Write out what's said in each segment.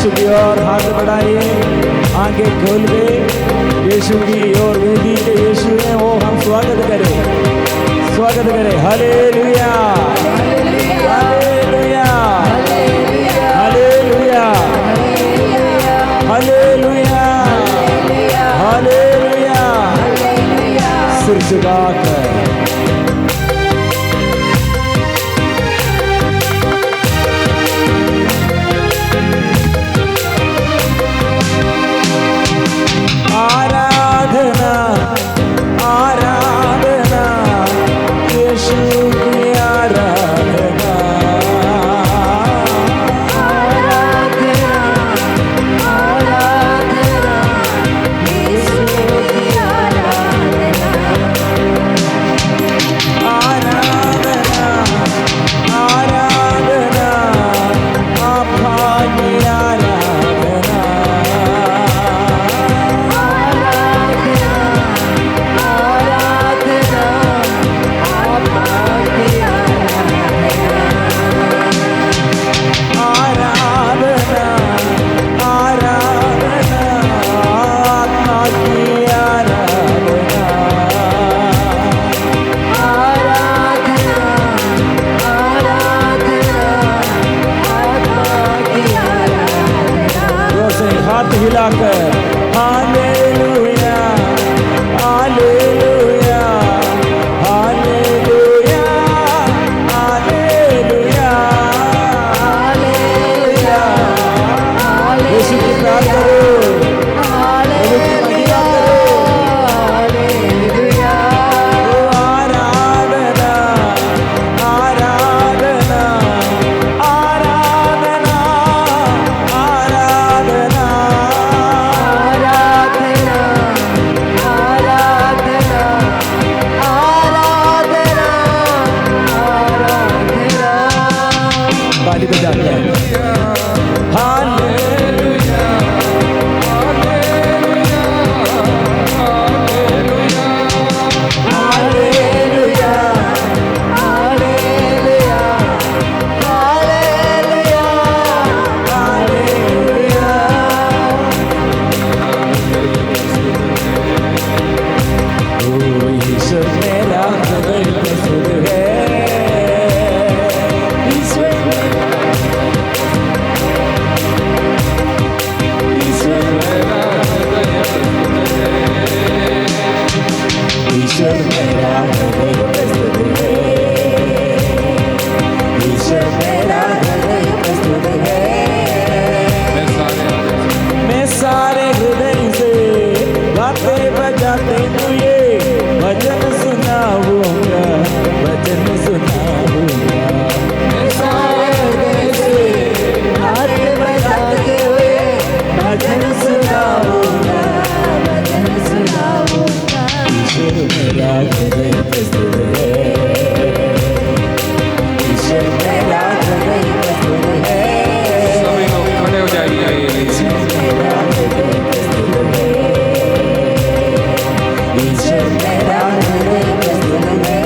यीशु की ओर हाथ बढ़ाइए, आंखें खोल के यीशु की ओर वेदी के यीशु है वो हम स्वागत करें, स्वागत करें। Hallelujah hallelujah hallelujah hallelujah hallelujah. सिर झुकाकर आराधना आराधना यीशु की आराधना आराधना आराधना यीशु की आराधना आराधना आराधना आपा की आराधना हिलाकर hallelujah hallelujah hallelujah hallelujah hallelujah. Yeshu की प्रार्थना करो, प्रभु की महिमा करो। हालेलुया आराधना आराधना आराधना आराधना ताली बजाते हैं। Hallelujah hallelujah hallelujah hallelujah hallelujah hallelujah. ओ यीशु मेरा हृदय प्रसन्न है, ईश्वर मेरा हृदय प्रस्तुत है, ईश्वर मेरा हृदय प्रस्तुत है। मैं सारे हृदय से गाते बजाते तुझे भजन सुनाऊंगा, भजन सुनाऊंगा। मैं सारे हृदय से गाते बजाते हुए भजन सुनाऊंगा, भजन सुनाऊंगा। ईश्वर मेरा हृदय प्रस्तुत है, ईश्वर मेरा हृदय प्रस्तुत है। सभी लोग खड़े हो जाइए। ईश्वर मेरा हृदय प्रस्तुत है, ईश्वर मेरा हृदय प्रस्तुत है।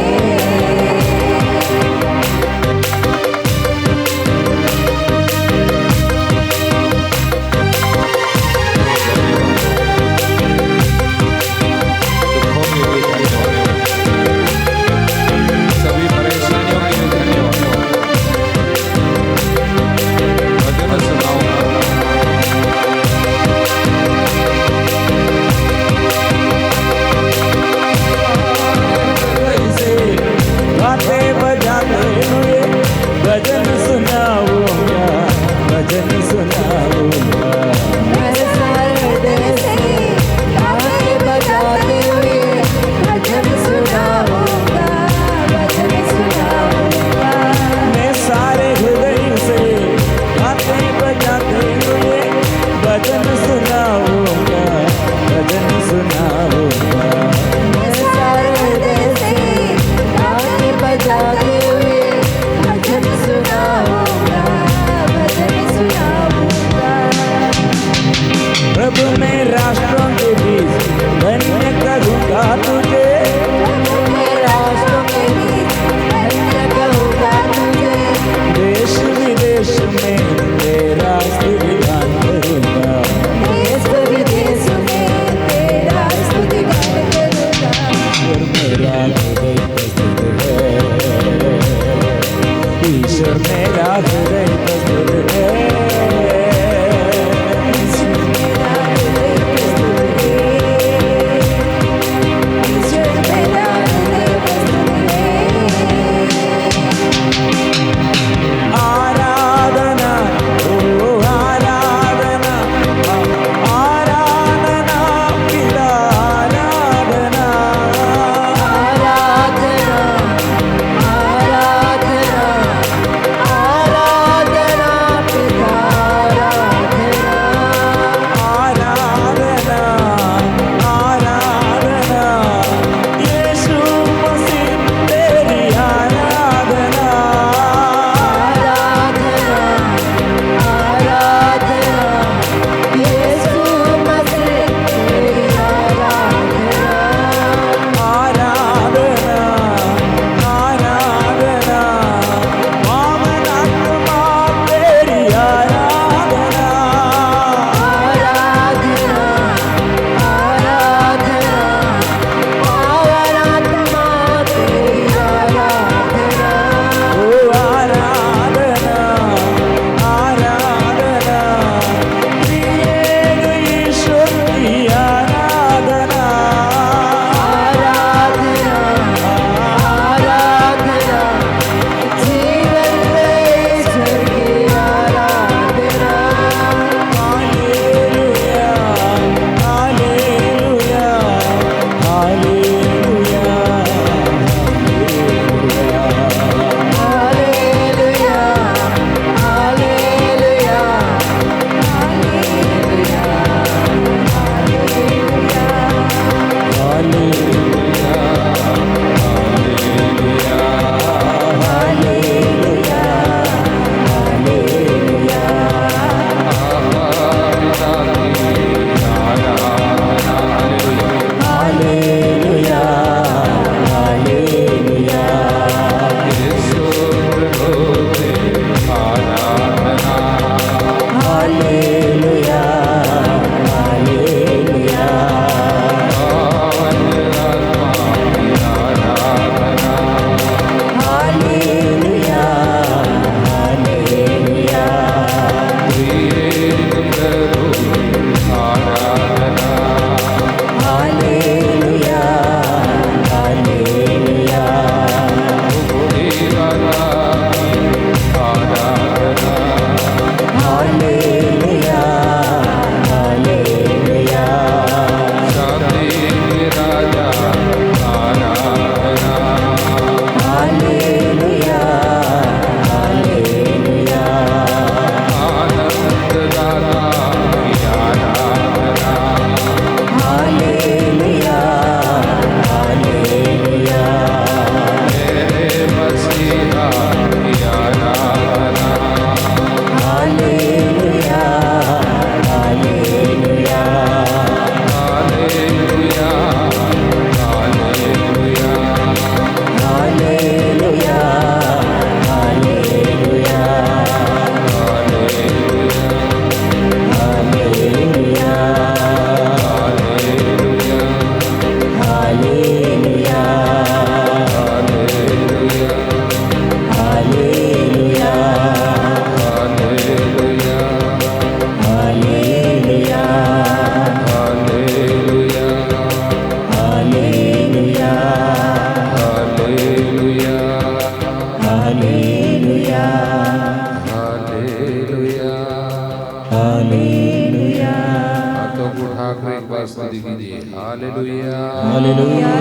भजन सुनाऊंगा, भजन सुनाऊंगा। मैं सारे हृदय से गाते बजाते हुए भजन सुनाऊंगा, भजन सुनाऊंगा। मैं सारे हृदय से गाते बजाते हुए भजन सुनाऊंगा, भजन सुनाऊंगा। मैं सारे हृदय से गाते बजाते हुए भजन सुनाऊंगा, भजन सुनाऊंगा। प्रभु मैं राष्ट्रों के बीच धन्य करूंगा तुझे, मैं राष्ट्रों के बीच धन्य करूंगा तुझे। देश विदेश में तेरा स्तुति गान हालेलुया हालेलुया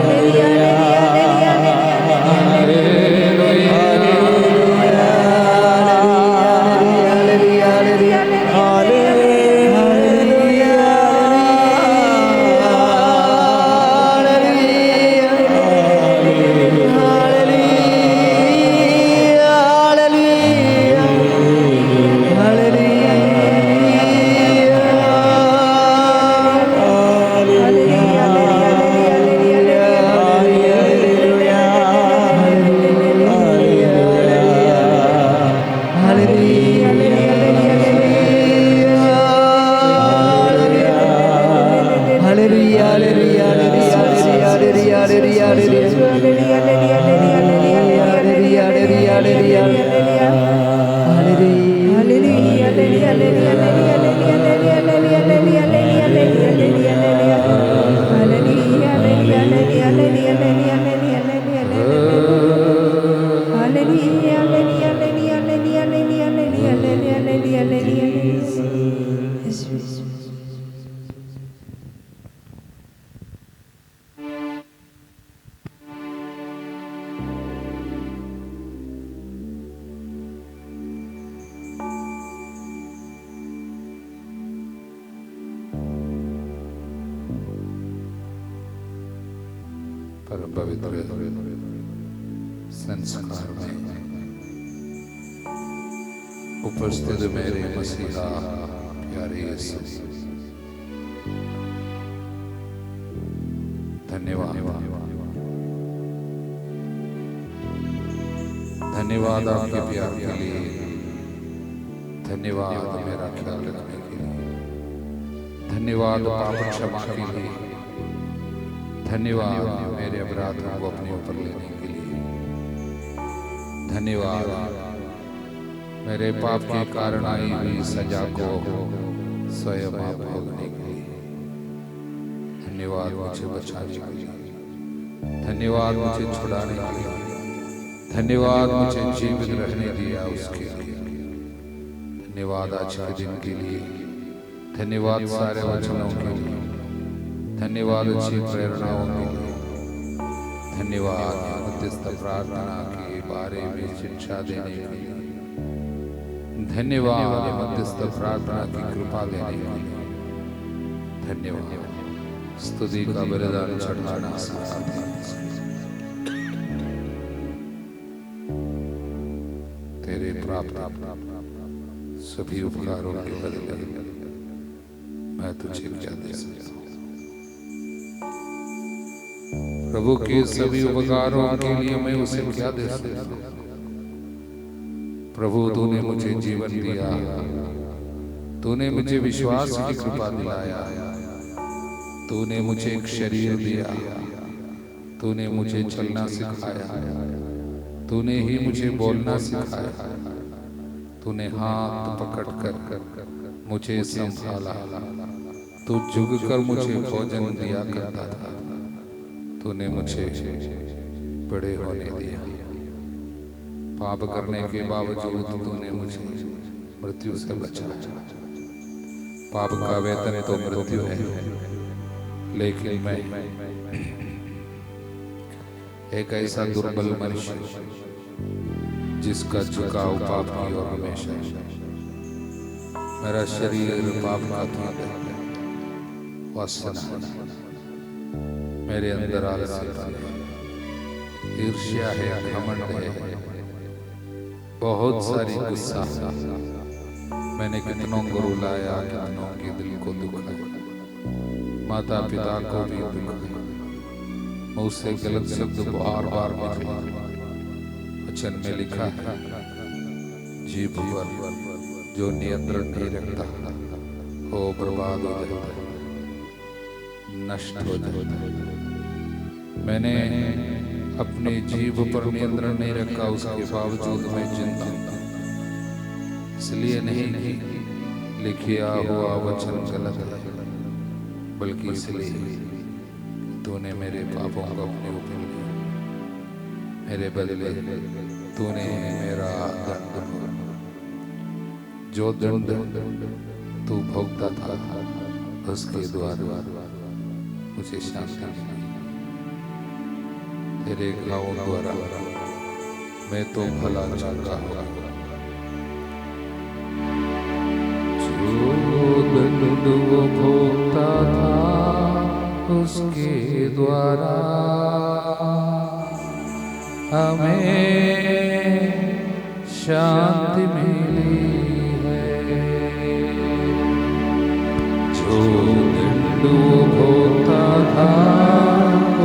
परम पवित्र संस्कार में उपस्थित मेरे मसीहा प्यारे यीशु, धन्यवाद धन्यवाद आपके प्यार के लिए, धन्यवाद मेरा ख्याल रखने के लिए, धन्यवाद पाप क्षमा के लिए, धन्यवाद मेरे अपराधों को अपने ऊपर लेने के लिए, धन्यवाद मेरे पाप के कारण आई हुई सजा को स्वयं आप भोगने के लिए, धन्यवाद मुझे बचाने के लिए, धन्यवाद मुझे छुड़ाने के लिए, धन्यवाद मुझे जीवित रहने दिया उसके लिए, धन्यवाद आज के दिन के लिए, धन्यवाद सारे वचनों के लिए, धन्यवाद अच्छी प्रेरणाओं के लिए, धन्यवाद मध्यस्थ प्रार्थना के बारे में शिक्षा देने के लिए, धन्यवाद मध्यस्थ प्रार्थना की कृपा देने के लिए, धन्यवाद स्तुति का बलिदान चढ़ाना सिखाते हैं। तेरे प्राप्त सभी उपकारों के बदले मैं तुझे क्या दे सकता हूँ। प्रभु के सभी उपकारों के लिए मैं उसे क्या दे सकता हूँ। प्रभु तूने मुझे जीवन दिया, तूने मुझे विश्वास की कृपा दिलाया, तूने मुझे एक शरीर दिया, तूने मुझे चलना सिखाया, तूने ही मुझे बोलना सिखाया, तूने हाथ पकड़ कर मुझे संभाला, तू झुक कर मुझे भोजन दिया करता था, तूने मुझे बड़े होने दिया। पाप करने के बावजूद तूने मुझे मृत्यु से बचाया। पाप का वेतन तो मृत्यु है, लेकिन मैं एक ऐसा दुर्बल मनुष्य जिसका झुकाव पाप की ओर हमेशा, मेरा शरीर पाप का था, वासना मेरे अंदर आलस्यपन है, ईर्ष्या है, घमंड है, बहुत सारी गुस्सा। मैंने कितनों को रुलाया, कितनों के दिल को दुखाया, माता पिता को भी दुखाया, मुँह से गलत शब्द बार बार निकले। वचन में लिखा है जीभ पर जो नियंत्रण नहीं रखता वो बर्बाद हो जाता है, नष्ट हो जाता है। मैंने अपनी जीभ पर नियंत्रण नहीं रखा, उसके बावजूद मैं जिंदा हूं। इसलिए नहीं लिखा हुआ वचन गलत है, बल्कि इसलिए तूने मेरे पापों को अपने ऊपर लिया, मेरे बदले तूने मेरा दंड भोगा। जो दंड तू भोगता था उसके द्वारा मुझे शांति मिली। तेरे घावों द्वारा मैं तो भला चुका हूँ। जो दंड वो भोगता था उसके द्वारा हमें शांति मिली है। जो दंड वो भोगता था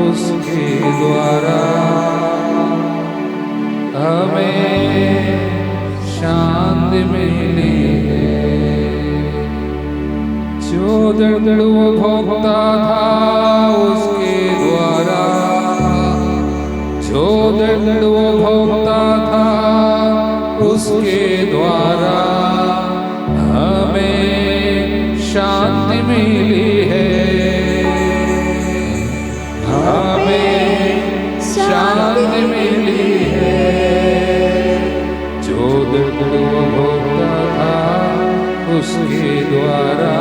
उसके द्वारा हमें शांति मिली है। जो दंड वो भोगता था उसके द्वारा, जो दंड वो भोगता था उसके द्वारा हमें शांति मिली है। हमें शांति मिली है। जो दंड वो भोगता था उसके द्वारा,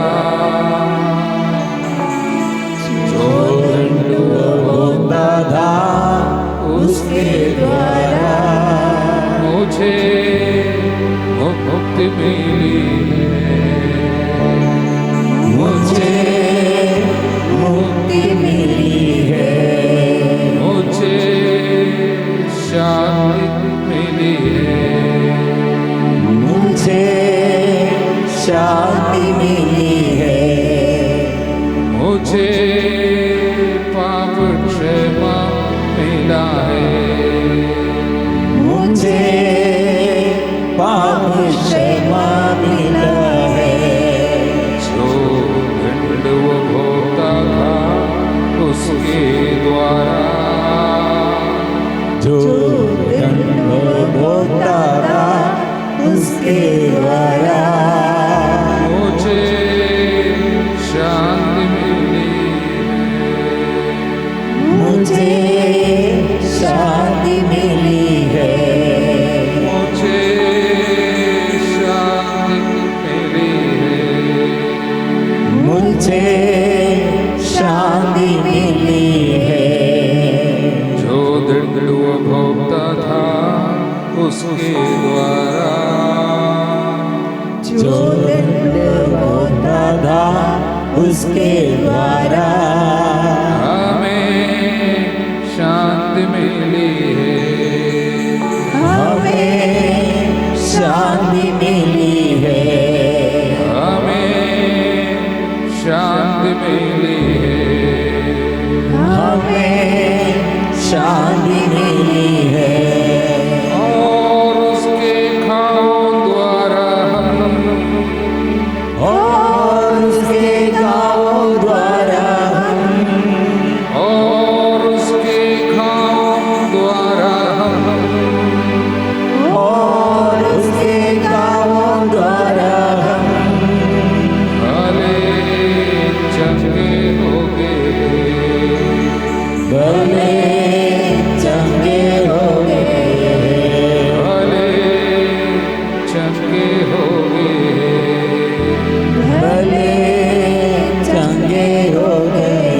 जो दंड वो भोगता था उसके द्वारा मुझे मुक्ति मिली है। मुझे मुक्ति मिली है। मुझे शांति मिली है। मुझे शांति मिली है। मुझे पाप क्षमा मिला है। मुझे पाप क्षमा मिला है। जो दंड वो भोगता था उसके द्वारा, जो दंड वो भोगता था उसके द्वारा मुझे शांति मिली है। मुझे शांति मिली है। मुझे शांति मिली है। मुझे शांति मिली है। जो दंड वो भोगता था उसके द्वारा, जो दंड भोगता था उसके द्वारा हमें शांति मिली है। हमें शांति मिली है। हमें शांति मिली है। हमें शांति मिली है। और उसके घावों द्वारा और उसके घावों द्वारा और उसके घावों द्वारा और उसके घावों द्वारा भले चंगे हो गए। भले चंगे हो गए। भले चंगे हो गए। भले चंगे हो गए।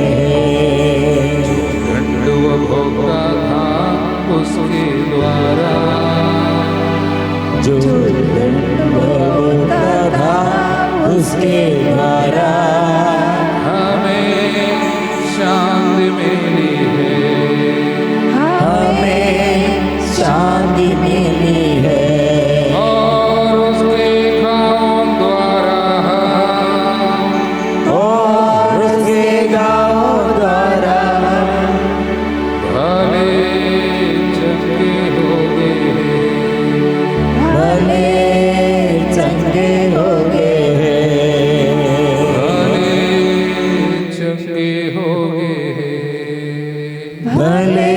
दंड वो भोगता था उसके द्वारा, जो दंड भोगता था उसके द्वारा हमें शांति मिली है। हमें शांति मिली है। और उसके घावों द्वारा और उसके घावों द्वारा भले चंगे हो गए। भले चंगे हो गए। भले चंगे हो गए। भले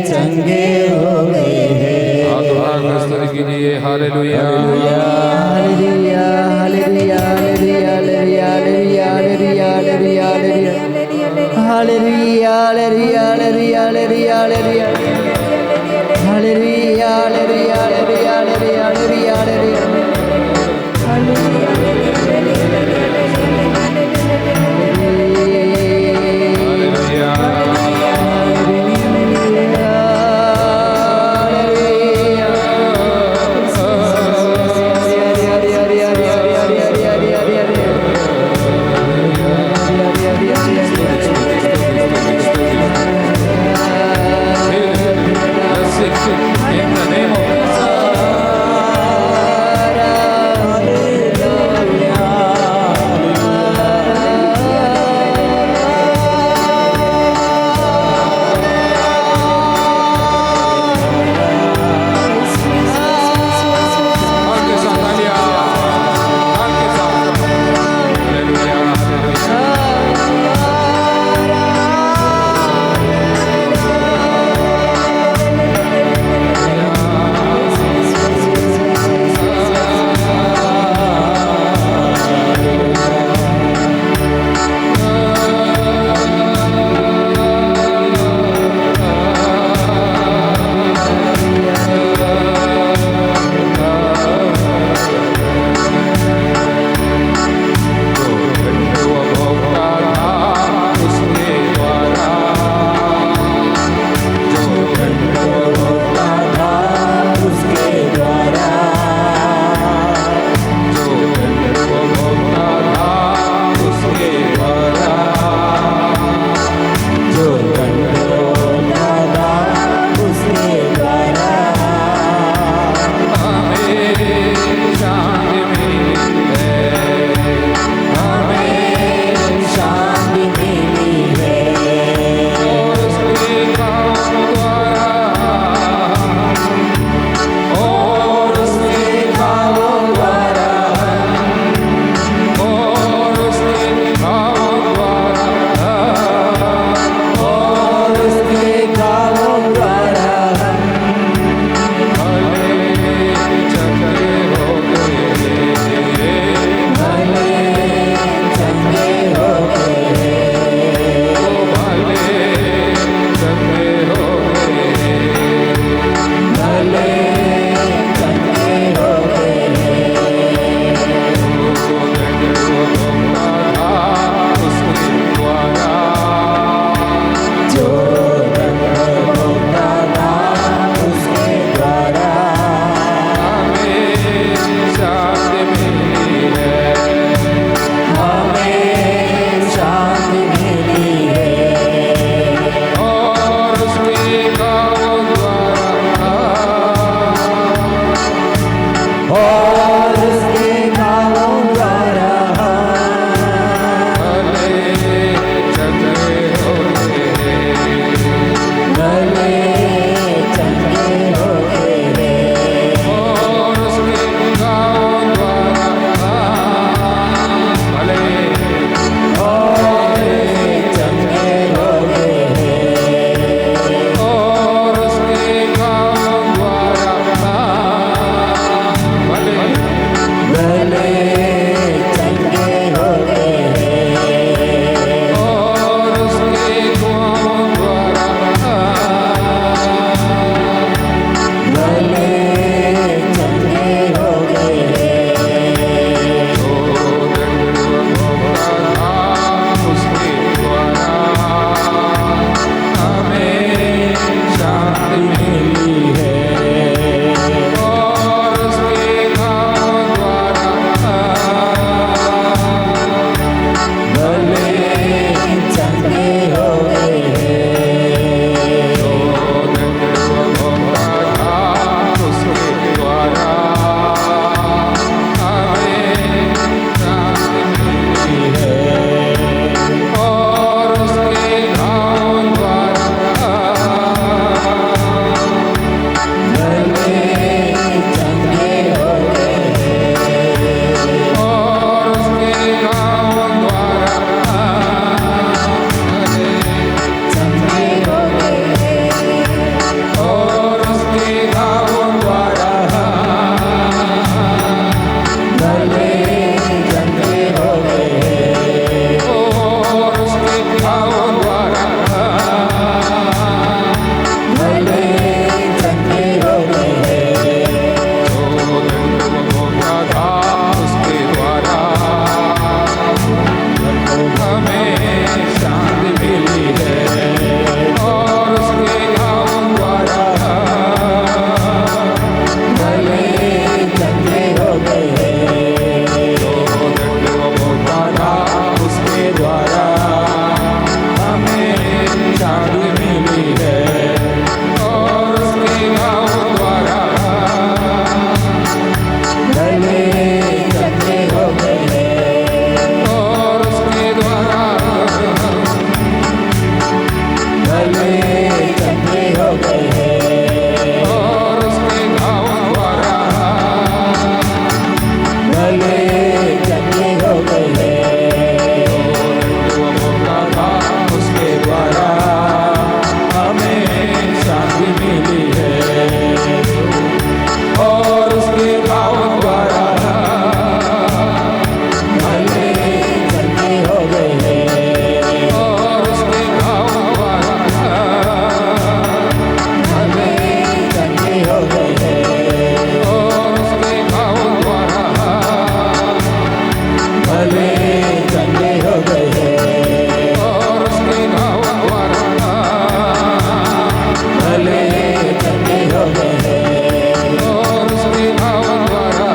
चंगे हो गए। हाथ भाग हस्तर कीजिए। Hallelujah. Hallelujah hallelujah hallelujah hallelujah hallelujah hallelujah hallelujah hallelujah hallelujah hallelujah hallelujah hallelujah hallelujah hallelujah hallelujah भले चंगे हो गए हैं और उसके घावों द्वारा भले चंगे हो गए हैं उसके द्वारा हमें शांति मिली है और उसके घावों द्वारा भले चंगे हो गए हैं और उसके घावों द्वारा भले चंगे हो गए हैं और उसके घावों द्वारा भले चंगे हो गए हैं और उसके घावों द्वारा भले चंगे हो गए हैं और उसके घावों द्वारा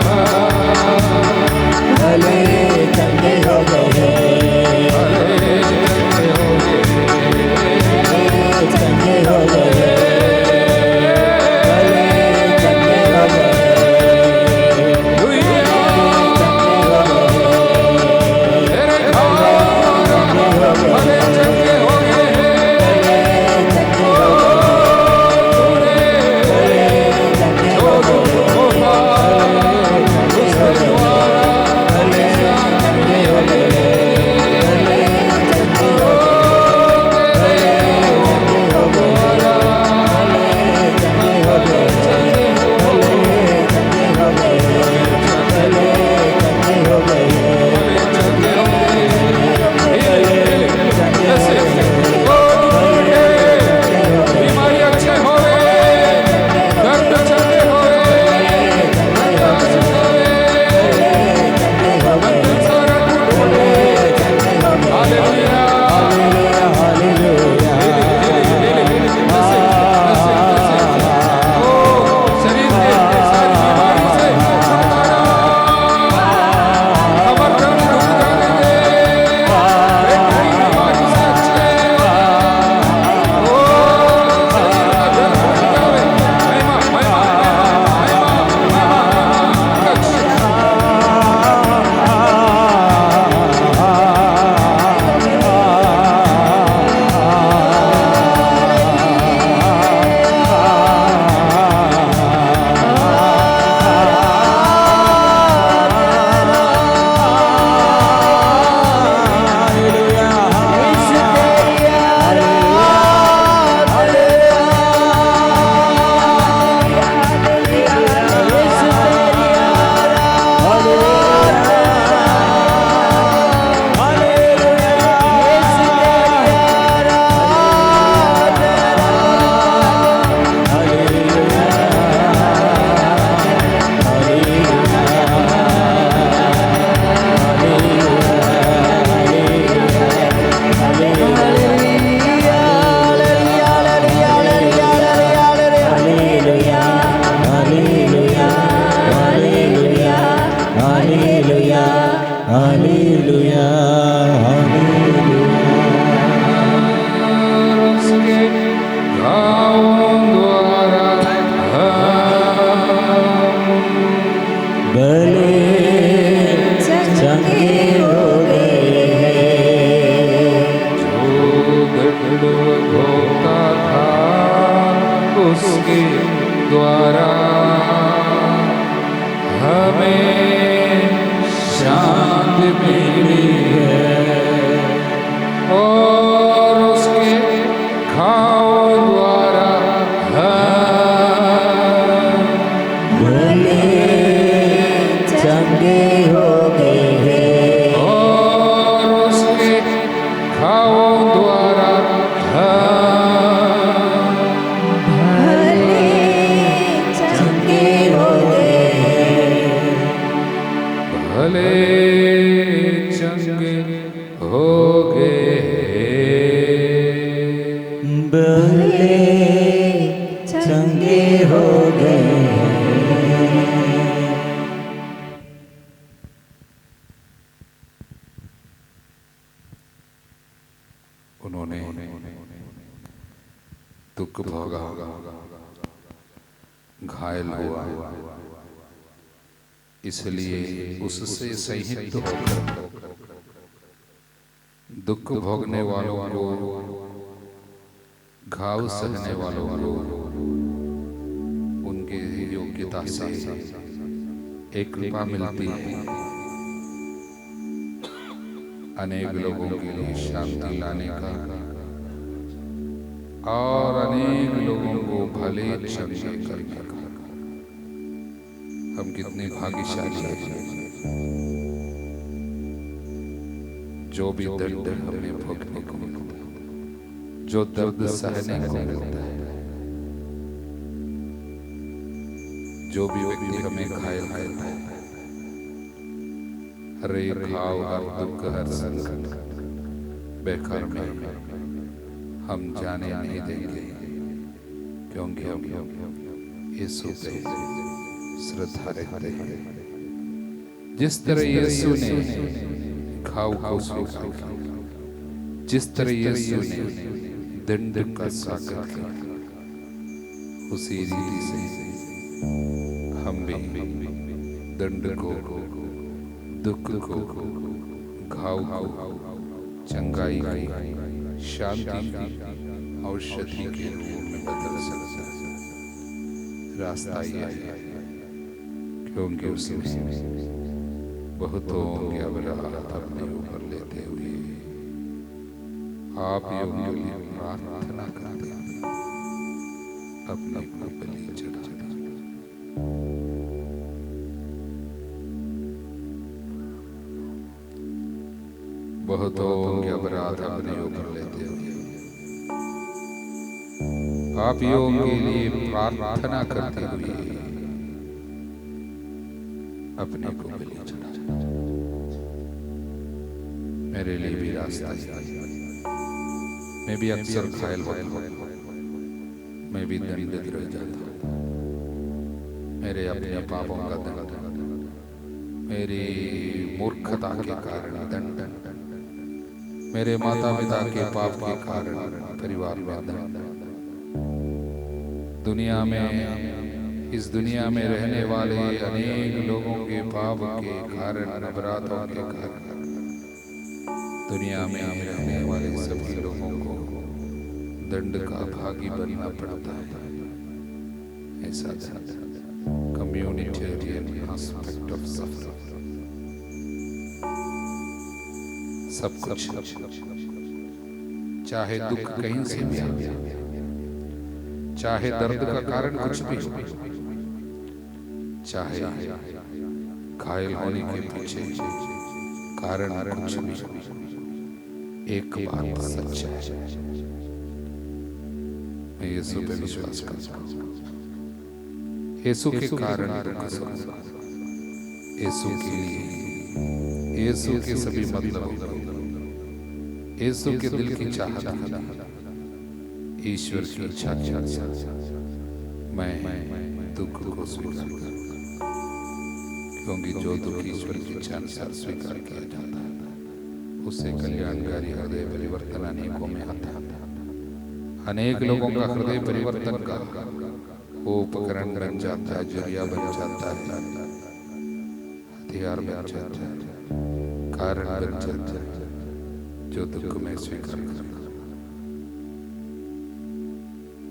भले चंगे हो गए हैं चंगे हो गए भले चंगे हो गए तेरे घाव भले चंगे हो गए जो दुख होगा उसके द्वारा चंगे हो बीमारी अच्छे हो दर्द चंगे हो मंदिर सारा टूट हालेलुया शरीर के सारी बीमारी से छुटकारा कमर दर्द रुक जाने दे पेट की बीमारी से अच्छे ओ शरीर का दर्द रुक जावे महिमा महिमा उसके घावों द्वारा भले चंगे हो गए जो दंड होता था उसके द्वारा हमें शांति मिली है और उसके घावों द्वारा भले चंगे हो गए और उसके घावों द्वारा भले चंगे हो गए भले चंगे हो गए भले चंगे हो गए उन्होंने दुख भोगा घायल हुआ इसलिए उससे संहित होकर दुख भोगने वालों को घाव सहने वालों को उनके योग्यता से एक कृपा मिलती है। अनेक लोगों के लिए शांति लाने का और अनेक लोगों को भले चंगे करने का। हम कितने भाग्यशाली हैं जो भी दर्द हमें भोगने को मिलता है, जो दर्द सहने को मिलता है, जो भी व्यक्ति हमें घायल करता है, हर एक घाव, हर दुख, हर संकट बेकार में हम जाने नहीं देंगे, क्योंकि हम यीशु पे श्रद्धा रखते हैं। जिस तरह यीशु ने घाव को स्वीकार किया, जिस तरह यीशु ने दंड का स्वागत किया, उसी रीति से हम भी दंड को, दुख को, घाव को चंगाई की, शांति की औषधि के रूप में बदल सकता है। रास्ता यह है, क्योंकि उसने बहुतों के अपराध अपने ऊपर लेते हुए आप योग्य लिए प्रार्थना करते हैं, अपने को बलि चढ़ाते हैं। बहुतों के अपराध अपने ऊपर लेते हुए आप योग्य के लिए प्रार्थना करते हुए अपने को बलि चढ़ाते। मेरे लिए भी रास्ता है, मैं भी अक्सर घायल होता हूँ, मैं भी दंडित रह जाता हूँ। मेरे अपने पापों का दंड, मेरी मूर्खता के कारण दंड, मेरे माता पिता के पाप के कारण परिवार में दंड, दुनिया में, इस दुनिया में रहने वाले अनेक लोगों के पाप के कारण, अपराधों के कारण दुनिया में रहने वाले सभी लोगों को दंड का भागी बनना पड़ता है। ऐसा कम्युनिटेरियन एस्पेक्ट ऑफ सफरिंग, सब कुछ, चाहे दुख कहीं से भी आए, चाहे दर्द का कारण कुछ भी हो, चाहे घायल होने के पीछे कारण कुछ भी हो, एक बात सच है, मैं यीशु पे विश्वास करता हूँ। यीशु के कारण दुख सहूंगा, यीशु के लिए, यीशु के सभी मतलब, यीशु के दिल की चाहत, ईश्वर की इच्छा, मैं दुख को स्वीकार करूंगा, क्योंकि जो दुख ईश्वर की इच्छा अनुसार स्वीकार किया जाता है उससे कल्याणकारी हृदय परिवर्तन अनेकों में आता है। अनेक लोगों का हृदय परिवर्तन का वो उपकरण बन जाता है, जरिया बन जाता है, हथियार बन जाता है, कारण बन जाता है, जो दुख में स्वीकार करना,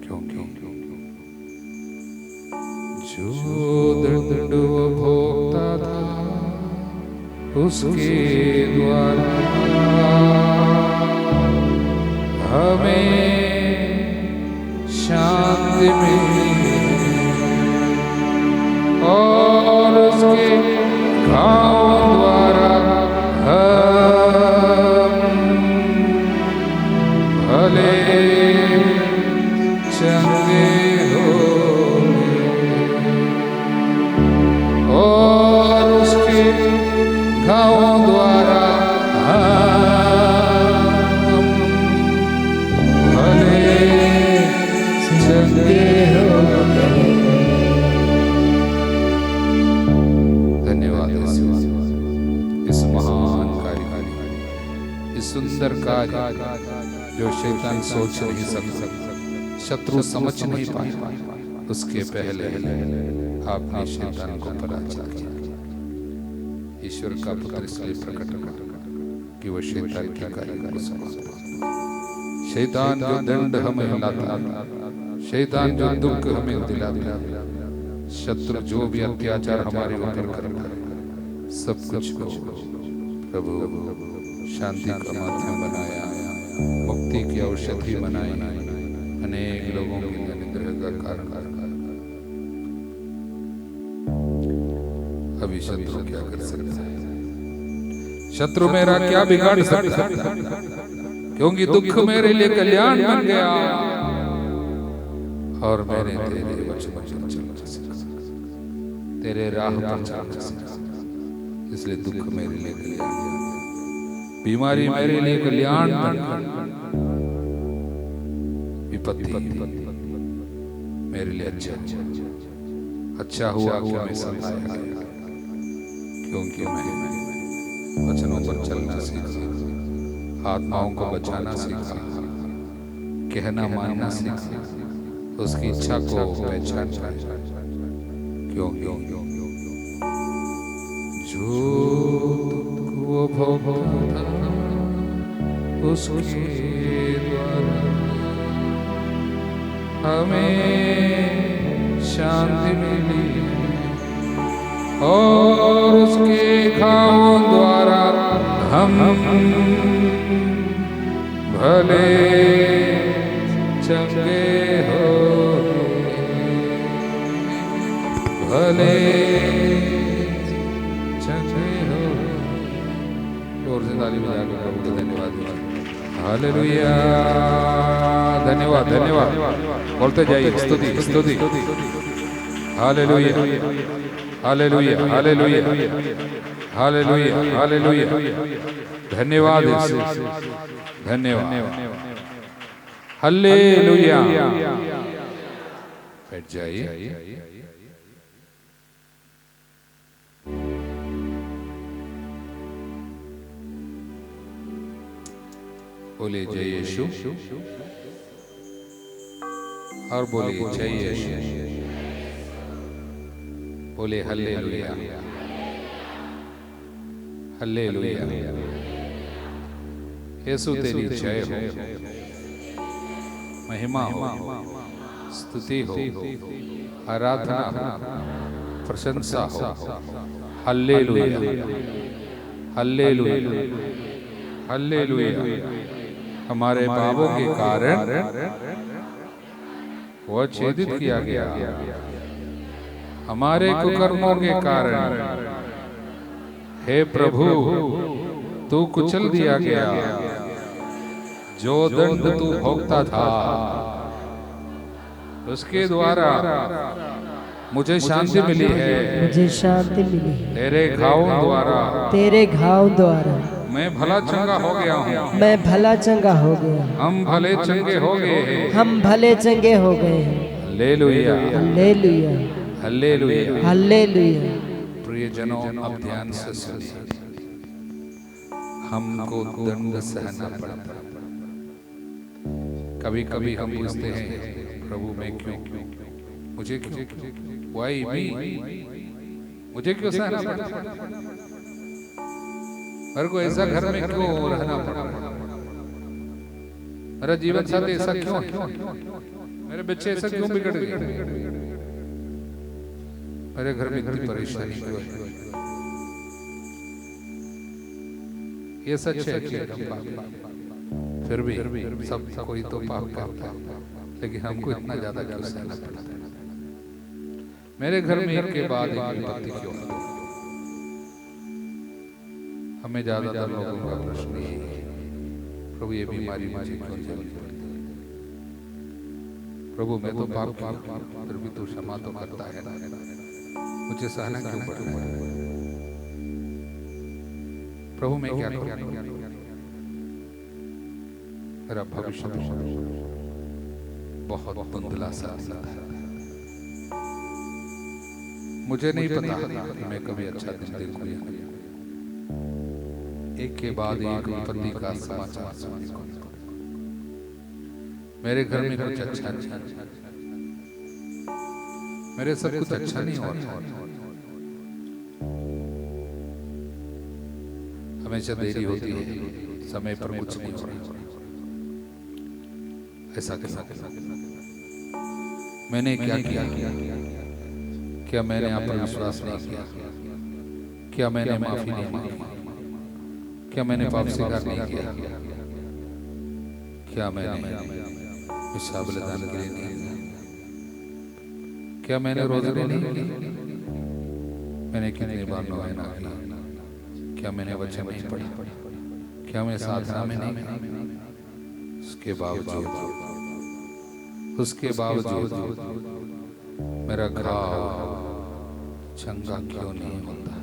क्योंकि जो दंड वो भोगता था उसके द्वारा हमें शांति मिली और उसके घाव द्वारा हम भले चंगे हो और उसके घाव द्वारा हम भले चंगे हो गए। धन्यवाद इस महान कार्य, इस सुंदर कार्य जो शैतान सोच नहीं सकता, शत्रु समझ नहीं पाया, उसके पहले आपने शैतान को पराजित किया। ईश्वर का पुत्र इसलिए प्रकट हुआ कि वह शैतान के कार्य को समाप्त, शैतान जो दंड हमें हिलाता, शैतान जो दुख हमें दिलाता, शत्रु जो भी अत्याचार हमारे ऊपर करता, सब कुछ को प्रभु शांति का माध्यम बनाया, मुक्ति की औषधि बनाई, अनेक लोगों के अनुग्रह का कारण। अभी शत्रु क्या कर सकता है? शत्रु मेरा क्या बिगाड़ सकता है? क्योंकि दुख मेरे लिए कल्याण बन गया और मैंने तेरे वचन पर चलना सीखा, तेरे राह पर चलना सीखा, इसलिए दुख मेरे लिए कल्याण, बीमारी मेरे लिए कल्याण, विपत्ति मेरे लिए अच्छा हुआ कि मैं सताया गया, क्योंकि मैं वचनों पर चलना सीखा, आत्माओं को बचाना सीखा, कहना मानना सीखा, उसकी इच्छा को पहचान पाया, क्योंकि जो वो भोगता उसके द्वारा हमें शांति मिली और उसके घावों द्वारा हम भले चंगे हो, भले चंगे हो। और से ताली बजा के प्रभु को धन्यवाद। हालेलुया, धन्यवाद धन्यवाद बोलते जाइए, स्तुति स्तुति। Hallelujah hallelujah hallelujah hallelujah hallelujah, धन्यवाद धन्यवाद। हालेलुया, बैठ जाइए। बोले जय यीशु और बोले जय यीशु, बोले हालेलुया हालेलुया। यीशु तेरी जय हो, महिमा हो, स्तुति हो, आराधना हो, प्रशंसा हो। Hallelujah hallelujah hallelujah. हमारे पापों के कारण वो छेदित किया गया, हमारे कुकर्मों के कारण हे प्रभु तू कुचल दिया गया। जो दंड तू भोगता था उसके द्वारा मुझे शांति मिली है, मुझे शांति मिली है। तेरे घावों द्वारा, तेरे घाव द्वारा मैं भला चंगा हो गया हूँ, मैं भला चंगा हो गया। हम भले चंगे हो गए हैं, हम भले चंगे हो गए हैं। Hallelujah hallelujah hallelujah. हालेलुया। प्रियजनों, अब ध्यान से सुनिए, हमको दंड सहना पड़ता। कभी कभी हम पूछते हैं प्रभु मैं क्यों, मुझे क्यों, वाई मी, मुझे क्यों सहना पड़ता, मेरे को ऐसा घर में क्यों रहना पड़ा, मेरा जीवन साथी ऐसा क्यों, मेरे बच्चे ऐसा क्यों बिगड़ गए, मेरे घर में इतनी परेशानी क्यों है। ये सच है कि हम पाप, फिर भी सब कोई तो पाप करता है, लेकिन हमको इतना ज्यादा क्यों सहना पड़ता है। मेरे घर में एक के बाद एक विपत्ति क्यों, हमें ज्यादातर लोगों का प्रश्न ये है प्रभु ये बीमारी मुझे क्यों झेलनी पड़ती है, प्रभु मैं तो पाप किया फिर भी तू क्षमा तो करता है ना, मुझे सहना क्यों पड़ता है, प्रभु मैं क्या करूं, मेरा भविष्य बहुत धुंधला सा है, मुझे नहीं पता कि मैं कभी अच्छा दिन देखूं या नहीं। एक के बाद एक विपत्ति का समाचार सुनने को मिलता, मेरे घर में कुछ अच्छा नहीं, मेरे सब कुछ अच्छा नहीं हो रहा, हमेशा देरी होती है, समय पर कुछ नहीं हो रहा, ऐसा मैंने क्या किया? क्या मैंने आप पर विश्वास नहीं किया? क्या मैंने माफी नहीं मांगी? क्या मैंने पाप स्वीकार नहीं किया? क्या मैंने पेशाब बलिदान के लिए नहीं किया? क्या मैंने रोज़े नहीं की? मैंने कितनी बार नवायना की? क्या मैंने वचन नहीं पढ़ी? क्या मैं साधना में नहीं? उसके बावजूद मेरा घाव चंगा क्यों नहीं होता?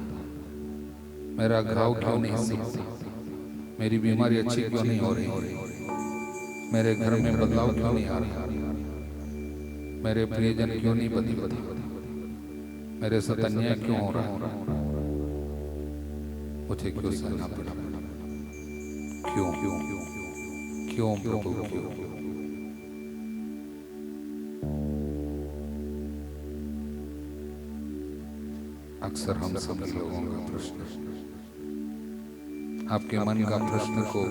मेरा घाव क्यों नहीं सीखता? मेरी बीमारी अच्छी क्यों नहीं हो रही? मेरे घर में बदलाव क्यों नहीं आ रहा? मेरे प्रियजन क्यों नहीं बदल? मेरे साथ अन्याय क्यों हो रहा? मुझे क्यों सहना पड़ा? क्यों क्यों क्यों प्रभु क्यों? अक्सर हम सभी लोगों का प्रश्न, आपके मन का प्रश्न को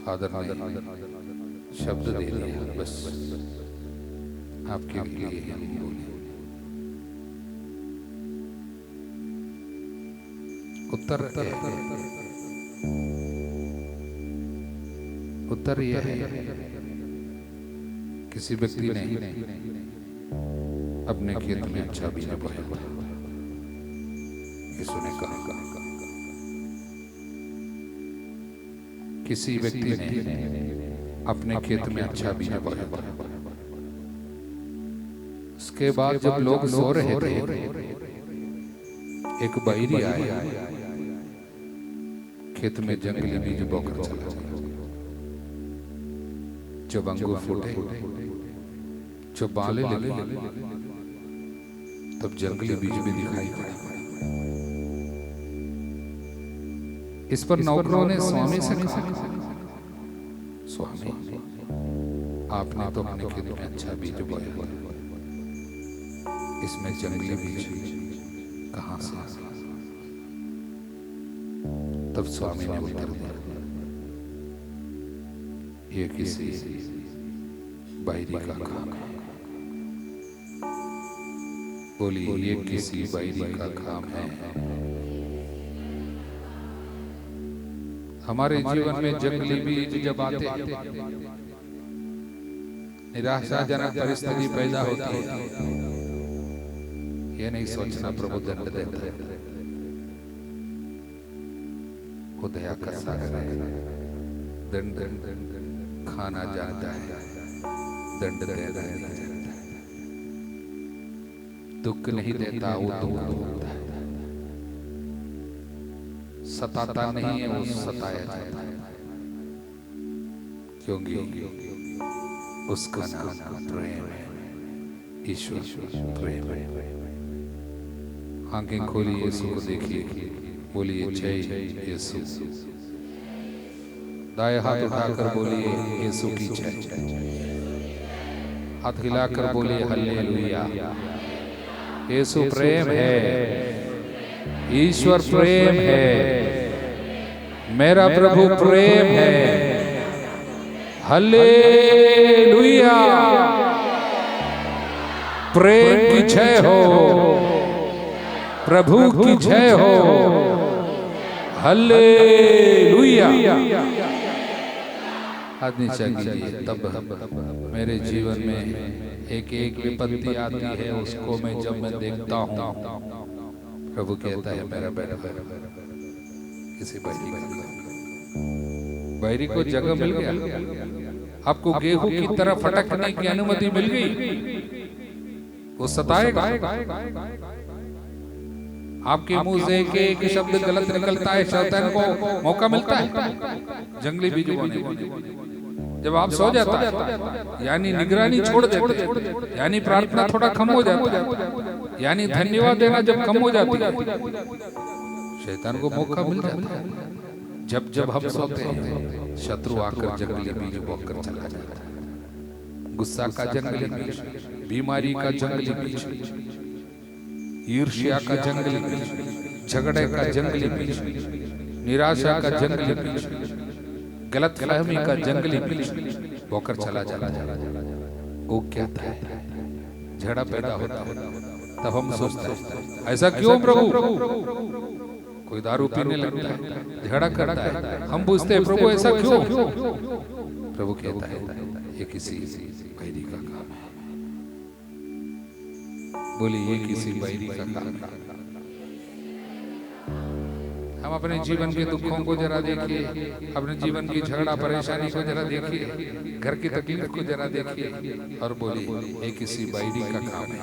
फादर ने शब्द दे दिया, बस आपके लिए हम बोले। उत्तर यह है, किसी व्यक्ति ने अपने खेत में अच्छा बीज बोया था। यीशु ने कहा, किसी व्यक्ति ने अपने खेत में अच्छा बीज बोया था। उसके बाद जब लोग सो रहे थे, एक बैरी आया, खेत में जंगली बीज बोकर चला गया। जब अंगूर फूटे, जब बाले लगे, तब जंगली बीज भी दिखाई पड़े। इस पर नौकरों ने स्वामी से कहा, स्वामी, आपने तो अपने खेत में अच्छा बीज बोया, इसमें जंगली बीज कहां से? तब स्वामी ने उत्तर दिया, ये किसी बैरी का काम है। बोली, ये किसी बैरी का काम है। हमारे जीवन में जंगली बीज जब आते, निराशाजनक परिस्थिति पैदा होती है, ये नहीं सोचना प्रभु दंड देता है। वो दया का सागर है, दंड खाना जानता है, दंड देना नहीं जानता है। दुख नहीं देता, वो दुख होता है। सताता नहीं है, वो सताया जाता है, क्योंकि उसका नाम प्रेम है। ईश्वर प्रेम है। आंखें खोलिए, यीशु को देखिए, बोलिए जय यीशु। दाएं हाथ उठाकर बोलिए यीशु की जय। हाथ हिलाकर बोलिए हालेलुया। यीशु प्रेम है, ईश्वर प्रेम है, मेरा प्रभु प्रेम है। हालेलुया। प्रेम की जय हो, प्रभु की जय हो। हालेलुया। आदमी चाहिए, तब मेरे जीवन में एक एक विपत्ति आती है, उसको मैं जब मैं देखता हूँ, प्रभु कहता है मेरा बेटा किसी बैरी को जगह मिल गया। आपको गेहूं की तरह फटकने की अनुमति मिल गई। वो सताएगा। आपके मुंह से एक शब्द गलत निकलता है, शैतान को मौका मिलता है जंगली बीज बोने। जब आप सो जाते हैं, यानी निगरानी छोड़ देते हैं, यानी प्रार्थना थोड़ा कम हो जाता है, यानी धन्यवाद देना जब कम हो जाती है, शैतान को मौका मिल जाता है। जब जब हम सोते हैं, शत्रु आकर जंगली बीज बोकर चला जाता है। गुस्सा का जंगली बीज, बीमारी का जंगली बीज, ईर्ष्या का जंगली बीज, झगड़े का जंगली बीज, निराशा का जंगली बीज, गलतफहमी का जंगली बीज, होकर चला चला वो क्या था, झगड़ा पैदा होता है। तब हम सोचते हैं ऐसा क्यों प्रभु? कोई दारू पीने लगता है, झगड़ा करता है, हम पूछते हैं प्रभु ऐसा क्यों? प्रभु कहता है ये किसी बैरी का काम है। बोलिए ये किसी बैरी का काम है। हम अपने जीवन के दुखों को जरा देखिए, अपने जीवन की झगड़ा परेशानी को जरा देखिए, घर की तकलीफ को जरा देखिए और बोलिए ये किसी बैरी का काम है।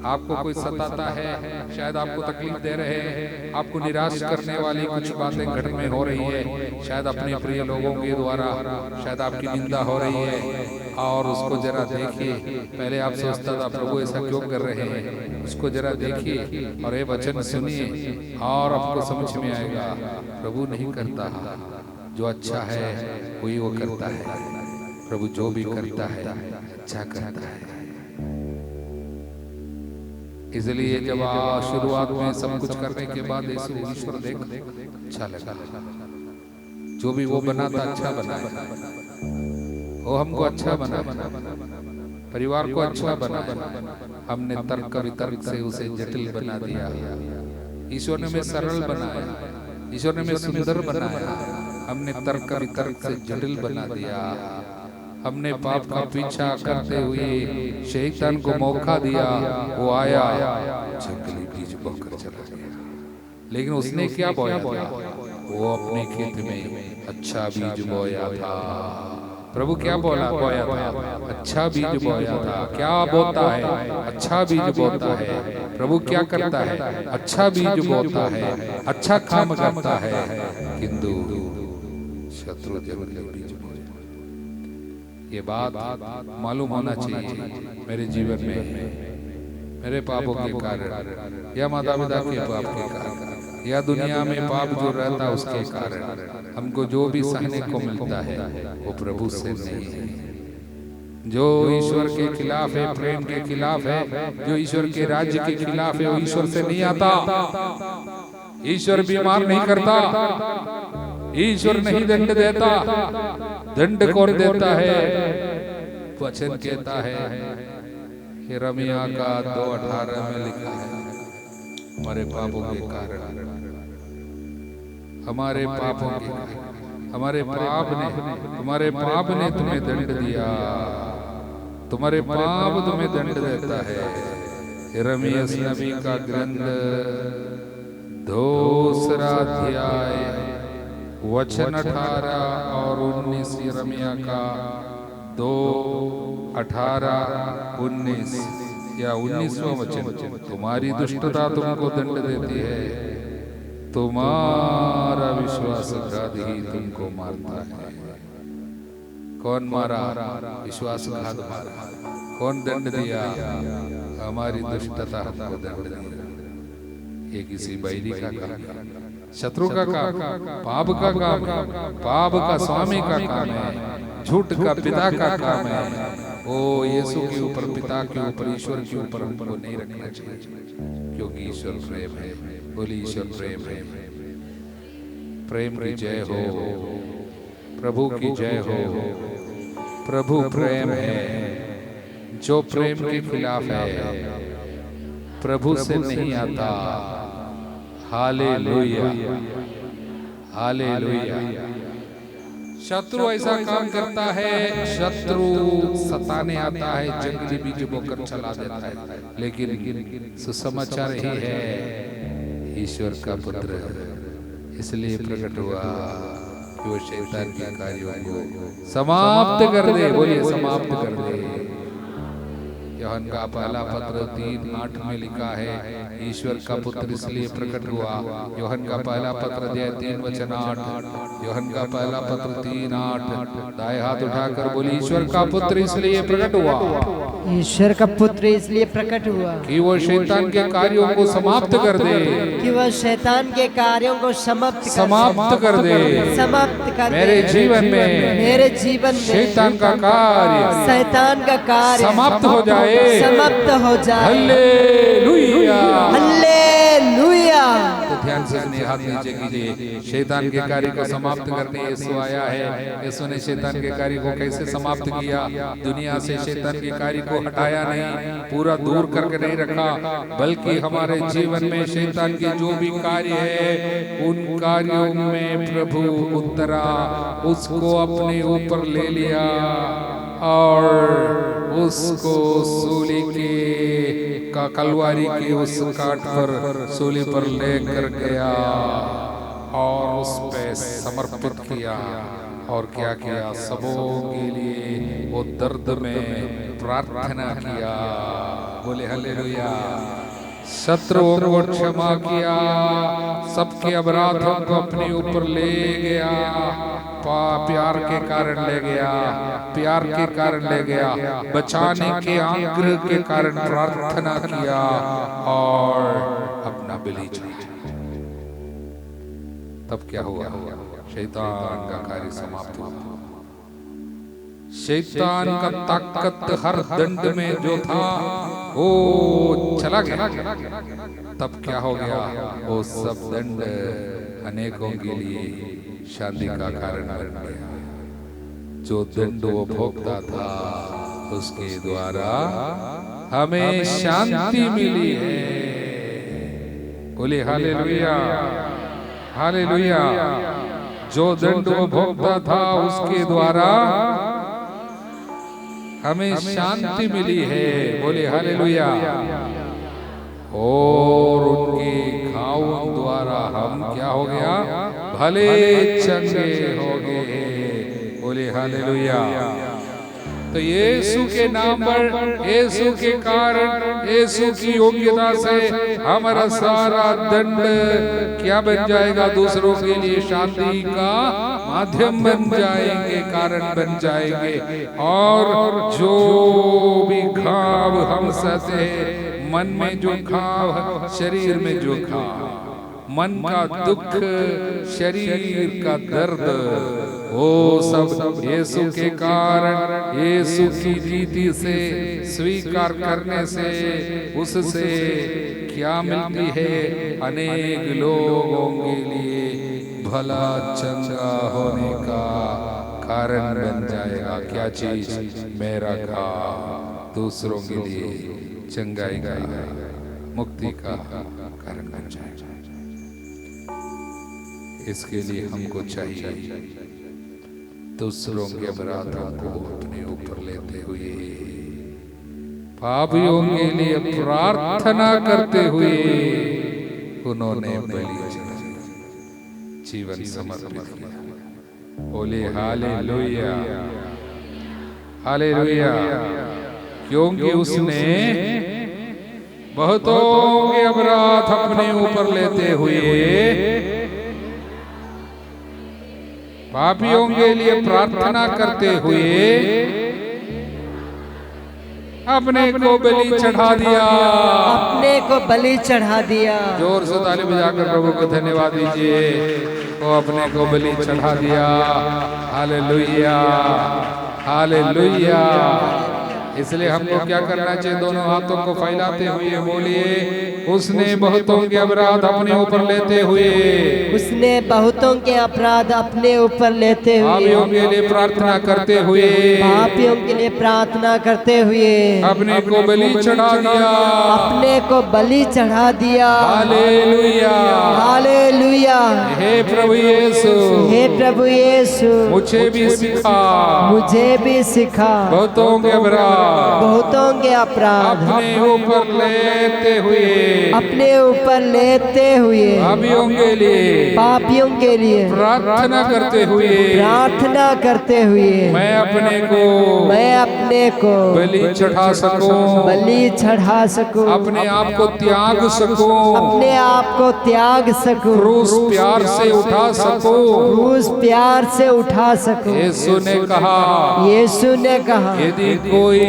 आपको कोई सताता है, शायद आपको तकलीफ दे रहे हैं, आपको निराश करने वाली कुछ बातें घर में हो रही है, शायद अपने प्रिय लोगों के द्वारा शायद आपकी निंदा हो रही है, और उसको जरा देखिए। पहले आप सोचता था प्रभु ऐसा क्यों कर रहे हैं, उसको जरा देखिए और ये वचन सुनिए और आपको समझ में आएगा प्रभु नहीं करता, जो अच्छा है वही वो करता है। प्रभु जो भी करता है अच्छा करता है। इसलिए जब शुरुआत में सब कुछ करने के बाद यीशु ईश्वर देख अच्छा लगा, जो भी वो बनाता अच्छा बनाया, वो हमको अच्छा बना, परिवार को अच्छा बना। हमने तर्क वितर्क से उसे जटिल बना दिया। ईश्वर ने हमें सरल बनाया, ईश्वर ने हमें सुंदर बनाया। हमने तर्क वितर्क से जटिल बना दिया। हमने पाप का पीछा करते हुए शैतान को मौका दिया, वो आया जंगली बीज बोकर चला गया। लेकिन उसने क्या बोया था? वो अपने खेत में अच्छा बीज बोया था। प्रभु क्या बोया था? अच्छा बीज बोया था। क्या बोता है? अच्छा बीज बोता है। प्रभु क्या करता है? अच्छा बीज बोता है, अच्छा काम करता है, किंतु शत्रु जंगली बीज। ये बात मालूम होना चाहिए मेरे जीवन में, मेरे पापों के कारण या माता पिता के पाप के कारण या दुनिया में पाप जो रहता है उसके कारण हमको जो भी सहने को मिलता है वो प्रभु से नहीं है। जो ईश्वर के खिलाफ है, प्रेम के खिलाफ है, जो ईश्वर के राज्य के खिलाफ है, वो ईश्वर से नहीं आता। ईश्वर बीमार नहीं करता, ईश्वर नहीं दंड देता। दंड कौन देता है? वचन कहता है, यिर्मयाह का 2:18 में लिखा है, हमारे पापों के कारण, हमारे पापों के, हमारे तुम्हारे पाप ने तुम्हें दंड दिया, तुम्हारे पाप तुम्हें दंड देता है। यिर्मयाह नबी का ग्रंथ 2 अध्याय वचन 18 और 19, यिर्मयाह का 2:18-19 या 19वां वचन। तुम्हारी दुष्टता तुमको दंड देती है, तुम्हारा विश्वासघात ही तुमको मारता है। कौन मारा? विश्वासघात मारा। कौन दंड दिया? हमारी दुष्टता हमको दंड दिया। ये किसी बैरी का काम, शत्रु का काम, पाप का काम है, पाप का स्वामी का काम है, झूठ का पिता का काम है। ओ यीशु के ऊपर, पिता के ऊपर, ईश्वर के ऊपर हमको नहीं रखना चाहिए, क्योंकि ईश्वर प्रेम है। बोली ईश्वर प्रेम है। प्रेम की जय हो, प्रभु की जय हो। प्रभु प्रेम है। जो प्रेम के खिलाफ है प्रभु से नहीं आता। Hallelujah, hallelujah. शत्रु ऐसा काम करता है, शत्रु सताने आता है, जंगली बीज बोकर चला देता है। लेकिन सुसमाचार ही है, ईश्वर का पुत्र इसलिए प्रकट हुआ कि वो शैतान के कार्यों को समाप्त कर दे। बोलिए समाप्त कर दे। यूहन्ना का पहला पत्र 3:8 में लिखा है, ईश्वर का पुत्र इसलिए प्रकट हुआ। यूहन्ना का पहला पत्र अध्याय 3:8। यूहन्ना का पहला पत्र 3:8। दाएं हाथ उठाकर बोली, ईश्वर का पुत्र इसलिए प्रकट हुआ, ईश्वर का पुत्र इसलिए प्रकट हुआ कि वो शैतान के कार्यों को समाप्त कर दे, कि वह शैतान के कार्यों को समाप्त कर दे। मेरे जीवन में शैतान का कार्य समाप्त हो जाए। Hallelujah, hallelujah. तो ध्यान से सुनिए, हाथ नीचे कीजिए। शैतान के कार्य को समाप्त करने यीशु आया है। यीशु ने शैतान के कार्य को कैसे समाप्त किया? दुनिया से शैतान के कार्य को हटाया नहीं, पूरा दूर करके नहीं रखा, बल्कि हमारे जीवन में शैतान के जो भी कार्य है उन कार्यों में प्रभु उतरा, उसको अपने ऊपर ले लिया और उसको सूली के का कलवारी की उस काट पर सूली पर लेकर गया और उस पे समर्पित किया। और क्या किया? सबों के लिए वो दर्द में प्रार्थना किया। बोले हालेलुया। शत्रुओं को क्षमा किया, सबके अपराधों को अपने ऊपर ले गया, प्यार के कारण ले गया, प्यार के कारण ले गया, बचाने के आग्रह के कारण प्रार्थना किया और अपना बलि चढ़ाया। तब क्या हुआ? शैतान का कार्य समाप्त हुआ। शैतान का ताकत हर दंड में जो था वो चला गया। तब क्या हो गया? वो सब दंड अनेकों के लिए शांति का कारण बन गया। जो दंड वो भोगता था उसके द्वारा हमें शांति मिली है। बोले हालेलुया, हालेलुया। जो दंड वो भोगता था उसके द्वारा हमें शांति मिली है। बोले हालेलुया। और उनके घावों द्वारा हम क्या हो गया? भले चंगे हो गए। बोले हालेलुया। तो यीशु के नाम पर, यीशु के कारण, यीशु की योग्यता से हमारा सारा दंड क्या बन जाएगा? दूसरों के लिए शांति का माध्यम बन जाएंगे, कारण बन जाएंगे। और जो भी घाव हम सहते, मन में जो घाव, शरीर में जो घाव, मन का दुख, शरीर का दर्द, वो सब यीशु के कारण, यीशु की रीति से स्वीकार करने से, उससे क्या मिलती है? अनेक लोगों के लिए भला चंगा होने का कारण बन जाएगा। क्या चीज? मेरा घाव दूसरों के लिए चंगाई का, मुक्ति का कारण बन जाएगा। इसके लिए हमको चाहिए दूसरों के अपराधों को अपने ऊपर लेते हुए, पापियों के लिए प्रार्थना करते हुए उन्होंने बलि चढ़ाया, जीवन समर्पित किया। बोले हालेलुया, हालेलुया। क्योंकि उसने बहुतों के अपराध अपने ऊपर लेते हुए पापियों के लिए प्रार्थना करते हुए अपने को बलि चढ़ा दिया, अपने को बलि चढ़ा दिया। जोर से ताली बजाकर प्रभु को धन्यवाद दीजिए। वो अपने को बलि चढ़ा दिया। Hallelujah, hallelujah. इसलिए हमको क्या करना चाहिए? दोनों हाथों को फैलाते हुए बोलिए, उसने बहुतों के अपराध अपने ऊपर लेते हुए, उसने बहुतों के अपराध अपने ऊपर लेते हुए, पापियों के लिए प्रार्थना करते हुए, पापियों के लिए प्रार्थना करते हुए अपने को बलि चढ़ा दिया, अपने को बलि चढ़ा दिया। Hallelujah, hallelujah. हे प्रभु यीशु, हे प्रभु यीशु, मुझे भी सिखा, मुझे भी सिखा बहुतों के अपराध, बहुतों के अपराध अपने ऊपर लेते हुए, अपने ऊपर लेते हुए, पापियों के लिए, पापियों के लिए प्रार्थना करते हुए, प्रार्थना करते हुए मैं अपने को बलि चढ़ा सकूं, बलि चढ़ा सकूं, अपने आप को त्याग सकूं, अपने आप को त्याग सकूं, क्रूस प्यार से उठा सकूं। क्रूस प्यार से उठा सकूं। यीशु ने कहा, यीशु ने कहा, यदि कोई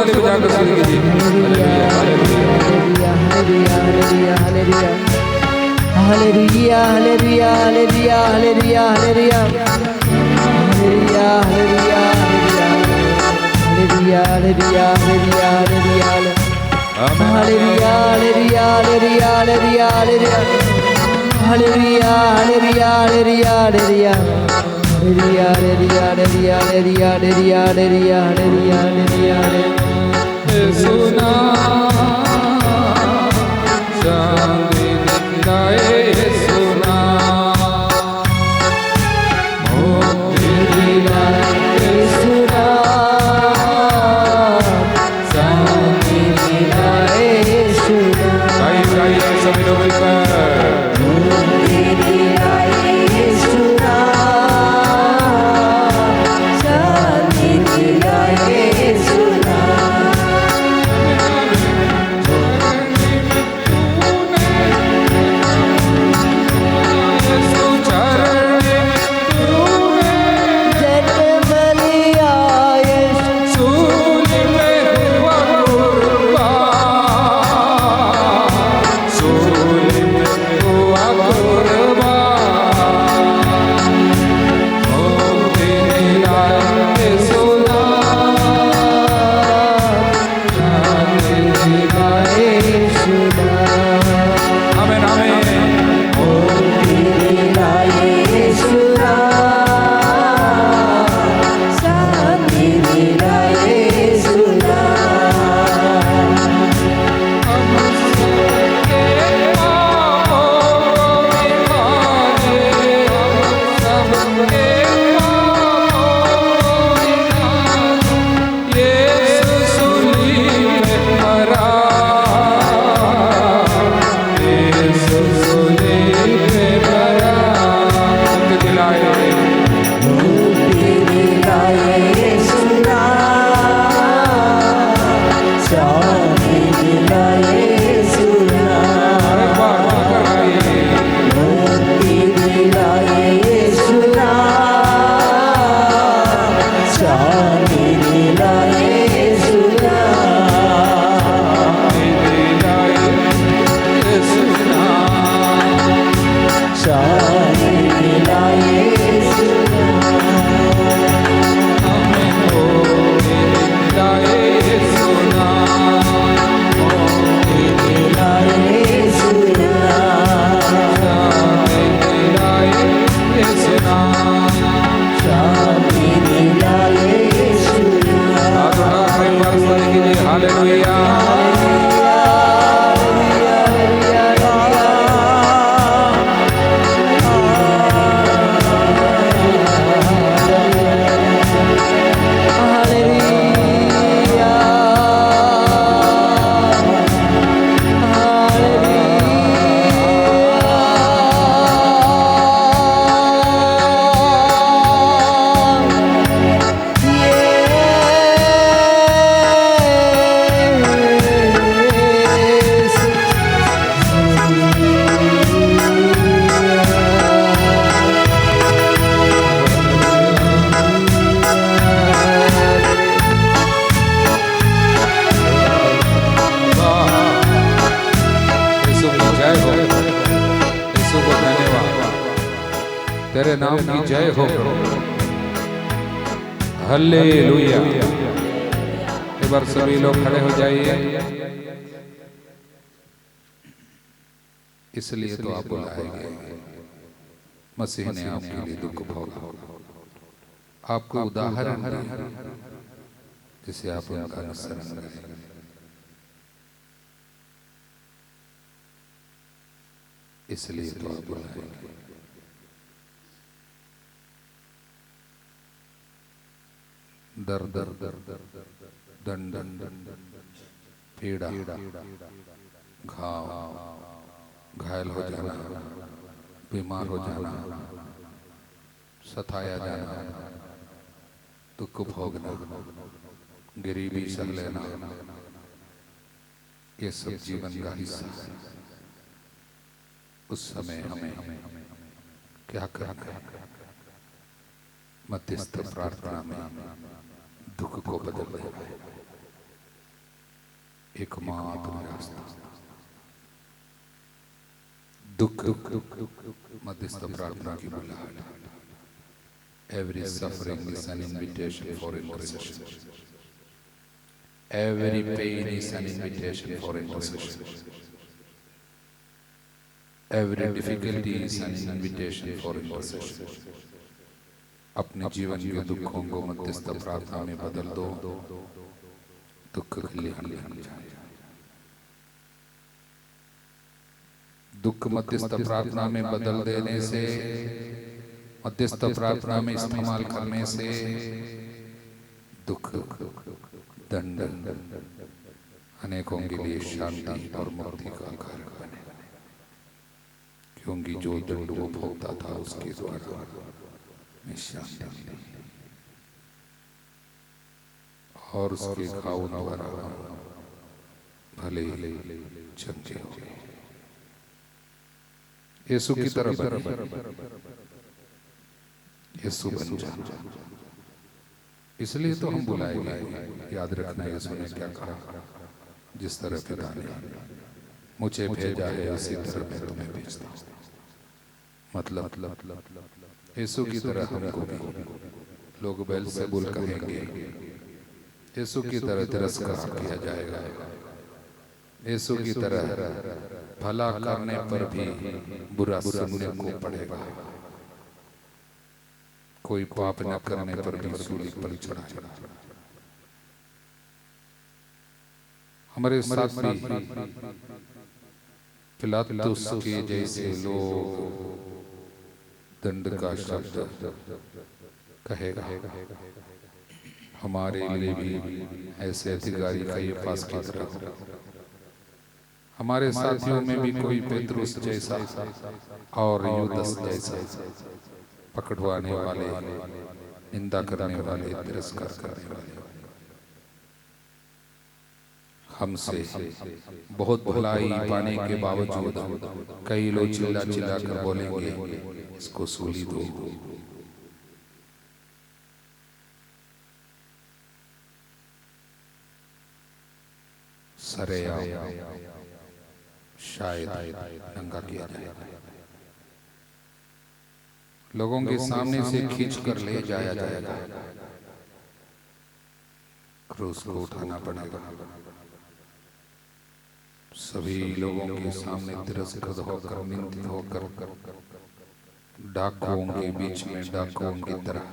ताली बजाकर स्तुति कीजिए। Hallelujah hallelujah hallelujah hallelujah hallelujah hallelujah hallelujah hallelujah hallelujah hallelujah hallelujah hallelujah hallelujah hallelujah hallelujah hallelujah hallelujah सुना चांदी निंदाए सुना मोती दिलाए सुना चांदी दिलाए सुना। गाइए सभी लोग तेरे नाम की जय हो। हालेलुया। एक बार सभी लोग खड़े हो जाइए। इसलिए तो आप बुलाए गए, मसीह ने आपके लिए दुख भोगा, आपको उदाहरण दिया जिसे आप उनका अनुसरण करें। इसलिए तो आप बुलाए गए। दर दर दर दंड पीड़ा, घाव, घायल हो जाना, बीमार हो जाना, सताया जाना, दुख भोगना, गरीबी सह लेना, ये सब जीवन का हिस्सा है। उस समय हमें क्या करना है? मध्यस्थ प्रार्थना में दुख को बदल देना है। एकमात्र रास्ता। दुख मध्यस्थ प्रार्थना की बुलाहट। Every suffering is an invitation for intercession. Every pain is an invitation for intercession. Every difficulty is an invitation for intercession. अपने जीवन के दुखों को मध्यस्थ प्रार्थना में बदल दो, दुख कल्याण बन जाए। दुख मध्यस्थ प्रार्थना में बदल देने से, मध्यस्थ प्रार्थना में इस्तेमाल करने से दुख दंड अनेकों के लिए शांति और मुक्ति का कारण बने, क्योंकि जो दंड वो भोगता था उसके द्वारा में शांति और उसके घाव द्वारा भले चंगे हो गए। यीशु की तरह यीशु बन जा। इसलिए तो हम बुलाए गए। याद रखना यीशु ने क्या कहा, जिस तरह पिता ने मुझे भेजा है उसी तरह मैं तुम्हें भेजता हूं। मतलब यीशु की तरह हमको भी लोग बेलज़ेबुल कहेंगे, यीशु की तरह तिरस्कार किया जाएगा, यीशु की तरह भला करने पर भी बुरा सुनने को पड़ेगा, कोई पाप न करने पर भी सूली पर चढ़ाएगा। हमारे साथ भी पिलातुस के जैसे लोग दंड का शब्द कहेगा। हमारे लिए भी ऐसे अधिकारी कैफास की तरह, हमारे साथियों में भी कोई पेतरुस जैसा और यूदस जैसा पकड़वाने वाले, निंदा करने वाले, तिरस्कार करने वाले हमसे बहुत भलाई पाने के बावजूद कई लोग चिल्ला चिल्ला कर बोलेंगे इसको सूली दो। सरेआम शायद नंगा किया जाए, लोगों के सामने से खींच कर ले जाया जाएगा, क्रूस को उठाना पड़ेगा, सभी लोगों के सामने तिरस्कृत होकर, निंदित होकर, डाकुओं के बीच में डाकुओं की तरह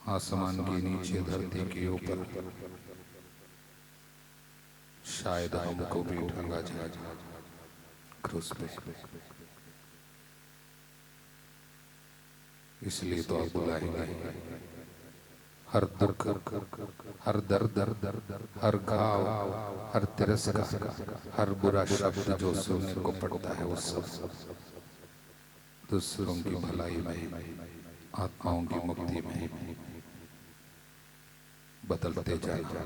आसमान के नीचे धरती के ऊपर शायद हमको भी टांगा जाए क्रूस पे। इसलिए तो आप बुलाएंगे। हर दुख, हर दर्द, हर घाव, हर तिरस्कार, हर बुरा शब्द जो सुनने को पड़ता है, वो सब दूसरों की भलाई में, आत्माओं की मुक्ति में बदलते जाना,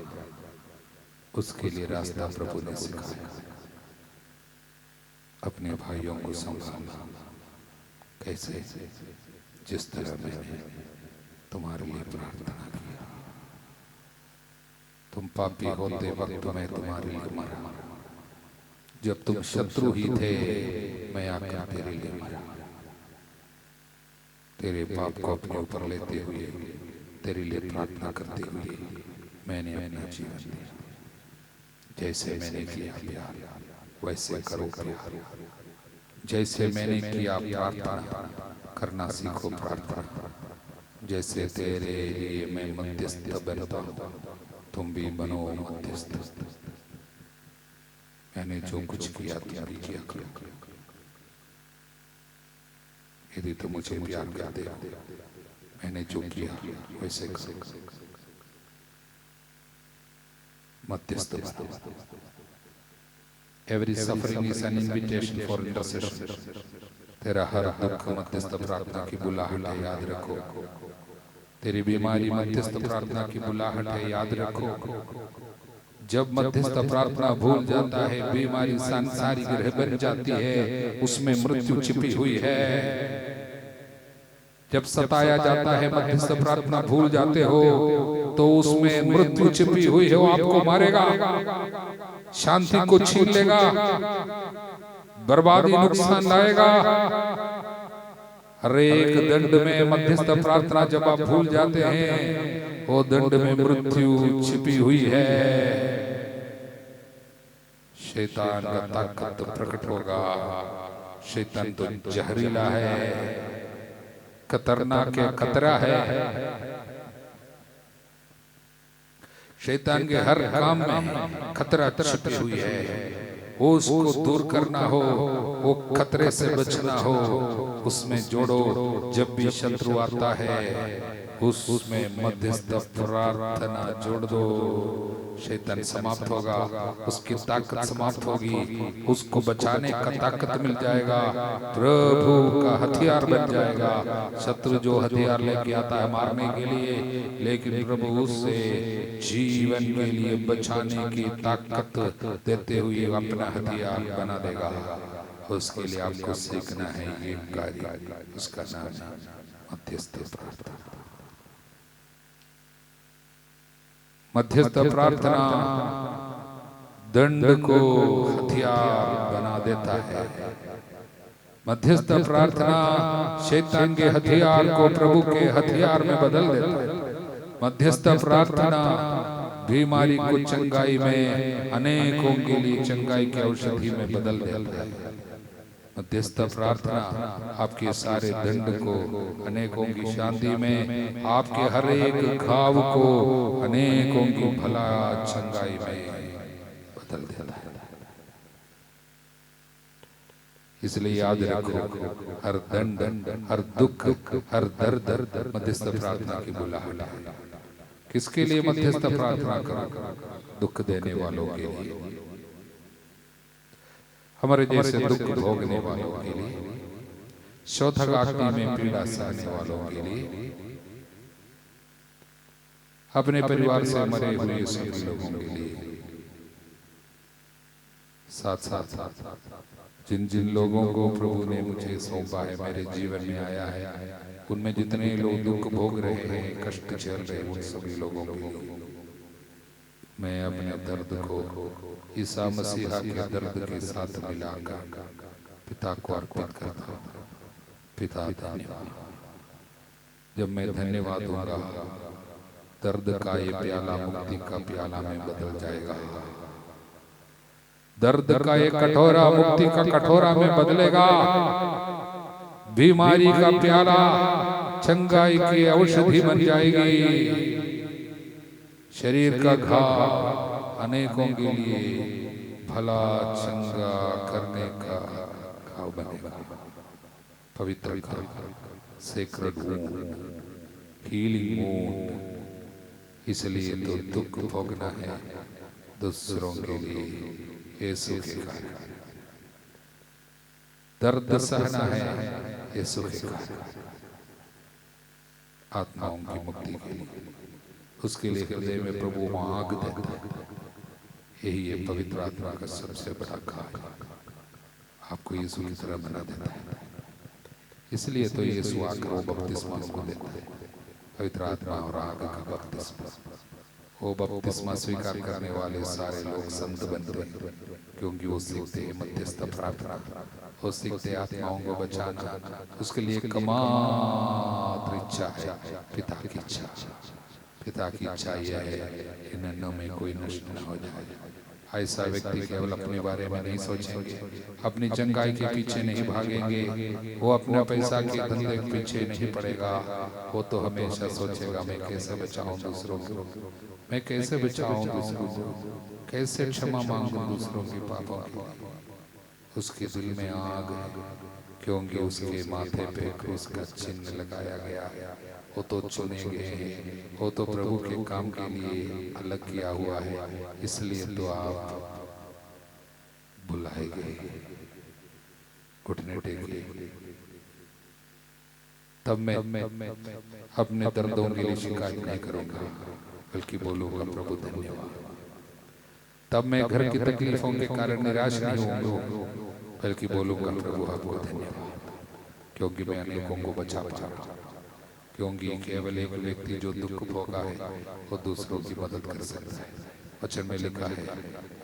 उसके लिए रास्ता प्रभु ने सिखाया। अपने भाइयों को संभालना कैसे, जिस तरह मैंने तुम्हारे लिए प्रार्थना किया। तुम पापी होते वक्त मैं तुम्हारे लिए मरा, जब तुम शत्रु ही थे मैं आकर तेरे लिए मरा। तेरे पाप को अपने ऊपर लेते हुए, तेरे लिए प्रार्थना करते हुए मैंने अपना जीवन दिया। जैसे मैंने किया प्यार वैसे करो प्यार, जैसे मैंने किया प्रार्थना करना सीखो प्रार्थना, जैसे तेरे लिए मैं मध्यस्थ बनता हूं तुम भी बनो मध्यस्थ। मैंने जो कुछ किया तुम भी किया करो। यदि तुम मुझे प्यार करते हो, मैंने जो किया वैसे करो। मध्यस्थ बनो। Every suffering is an invitation for intercession. तेरा हर दुख मध्यस्थ प्रार्थना की बुलाहट है, याद रखो। तेरी बीमारी मध्यस्थ प्रार्थना की बुलाहट है, याद रखो। जब मध्यस्थ प्रार्थना भूल जाता है, बीमारी सांसारिक ग्रह बन जाती है, उसमें मृत्यु छिपी हुई है। जब सताया जाता है, मध्यस्थ प्रार्थना भूल जाते हो, तो उसमें मृत्यु छिपी हुई है, वो आपको मारेगा, शांति को छीन लेगा, बर्बादी नुकसान लाएगा। हर एक दंड में मध्यस्थ प्रार्थना जब आप भूल जाते हैं, वो दंड में मृत्यु छिपी हुई है। शैतान का ताकत प्रकट होगा। शैतान तो जहरीला है, खतरनाक है, खतरा है। शैतान के हर काम में खतरा छिपी हुई है। वो उसको दूर करना हो, वो खतरे से बचना हो, उसमें जोड़ो। जब भी शत्रु आता है उसमें मध्यस्थ प्रार्थना जोड़ दो, शैतान समाप्त होगा, उसकी ताकत समाप्त होगी, उसको बचाने का ताकत मिल जाएगा, प्रभु का हथियार बन जाएगा। शत्रु जो हथियार लेके आता है मारने के लिए, लेकिन प्रभु उससे जीवन के लिए बचाने की ताकत देते हुए अपना हथियार बना देगा। उसके लिए आपको सीखना है ये कार्य, उसका नाम है मध्यस्थ प्रार्थना। मध्यस्थ प्रार्थना दंड को हथियार बना देता है। मध्यस्थ प्रार्थना शैतान के हथियार को प्रभु के हथियार में बदल देता है। मध्यस्थ प्रार्थना बीमारी को चंगाई में, अनेकों के लिए चंगाई की औषधि में बदल देता है। मध्यस्थ प्रार्थना आपके सारे दंड को अनेकों की शांति में, आपके हर एक घाव को अनेकों की भला चंगाई में बदल देता है। इसलिए याद रखो, हर दंड, हर दुख, हर दर्द मध्यस्थ प्रार्थना की बुलाहट है। किसके लिए मध्यस्थ प्रार्थना करो? दुख देने वालों के लिए, हमारे जैसे दुख भोगने वालों के लिए, शोधकाग्नि में पीड़ा सहने वालों के लिए, अपने परिवार से मरे हुए सभी लोगों के लिए, साथ साथ जिन जिन लोगों को प्रभु ने मुझे सौंपा है, मेरे जीवन में आया है, उनमें जितने लोग दुख भोग रहे हैं, कष्ट झेल रहे हैं, उन सभी लोगों के लिए मैं अपने दर्द को ईसा मसीहा के दर्द के साथ मिलाकर पिता को अर्पित करता हूँ। पिता धन्यवाद। जब मैं धन्यवाद दूंगा, दर्द का ये प्याला मुक्ति का प्याला में बदल जाएगा। दर्द का ये कटोरा मुक्ति का कटोरा में बदलेगा। बीमारी का प्याला चंगाई की औषधि बन जाएगी। शरीर का घाव अनेकों के लिए भला चंगा करने का घाव बनेगा। पवित्र घाव, सेक्रेड वुंड, हीलिंग वुंड। इसलिए तो दुख भोगना है दूसरों के लिए यीशु के कारण, दर्द सहना है यीशु के कारण, आत्माओं की मुक्ति के लिए। उसके लिए हृदय में प्रभु मांग देता है। यही है पवित्र आत्मा का सबसे बड़ा कार्य, आपको यीशु की तरह बना देता है। इसलिए तो यीशु आकर वो बपतिस्मा को देता है, पवित्र आत्मा और आग का बपतिस्मा। वो बपतिस्मा स्वीकार करने वाले सारे लोग संत बनते हैं, क्योंकि वो सीखते हैं मध्यस्थ प्रार्थना, वो सीखते आत्माओं को बचाना। उसके लिए एकमात्र इच्छा है पिता की इच्छा। पिता की इच्छा यह है इन अन्नों में कोई नष्ट न हो जाए। ऐसा व्यक्ति केवल अपने बारे में नहीं सोचेंगे, अपनी चंगाई के पीछे नहीं भागेंगे, वो अपना पैसा के धंधे के पीछे नहीं पड़ेगा। वो तो हमेशा सोचेगा मैं कैसे बचाऊं दूसरों को, मैं कैसे बचाऊं दूसरों को, कैसे क्षमा मांगूं दूसरों के पापों की। उसके दिल में आग है, क्योंकि उसके माथे पे क्रूस का चिन्ह लगाया गया। वो तो चुने गए हैं, वो तो प्रभु के काम के लिए अलग किया हुआ है। इसलिए तो आप बुलाए गए, घुटने टेके। तब मैं अपने दर्दों के लिए शिकायत नहीं करूंगा, बल्कि बोलूंगा प्रभु धन्यवाद। तब मैं घर की तकलीफों के कारण निराश नहीं होऊंगा, बल्कि बोलूंगा प्रभु आपको धन्यवाद, क्योंकि मैं अनेकों को बचा पा रहा हूं। क्योंकि केवल एक व्यक्ति जो दुख भोगा है वो दूसरों की मदद कर सकता है। वचन में लिखा है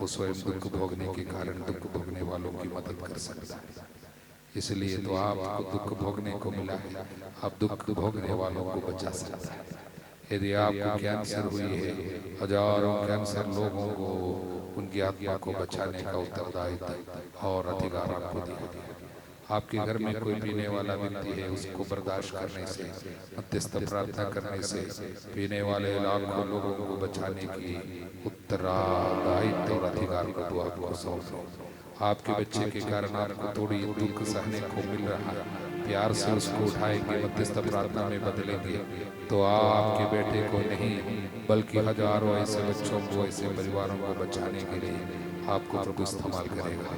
वो स्वयं दुख भोगने के कारण दुख भोगने वालों की मदद कर सकता है। इसलिए तो आपको दुख भोगने को मिला है, आप दुख भोगने वालों को बचा सकता है। यदि आपको कैंसर हुई है, हजारों कैंसर लोगों को उनकी आत्मा को बचाने का उत्तरदायित्व और अधिकार आपको दिया गया। आपके घर में कोई पीने वाला व्यक्ति है, उसको बर्दाश्त करने से, मध्यस्थ प्रार्थना करने से पीने वाले लाखों लोगों को बचाने की उत्तरदायित्व और अधिकार को तो आपको सौंप दो। आपके बच्चे के कारण आपको थोड़ी दुख सहने को मिल रहा है, प्यार से उसको उठाएंगे, मध्यस्थ प्रार्थना में बदलेंगे, तो आपके बेटे को नहीं बल्कि हजारों ऐसे बच्चों को, ऐसे परिवारों को बचाने के लिए आपको प्रभु इस्तेमाल करेगा।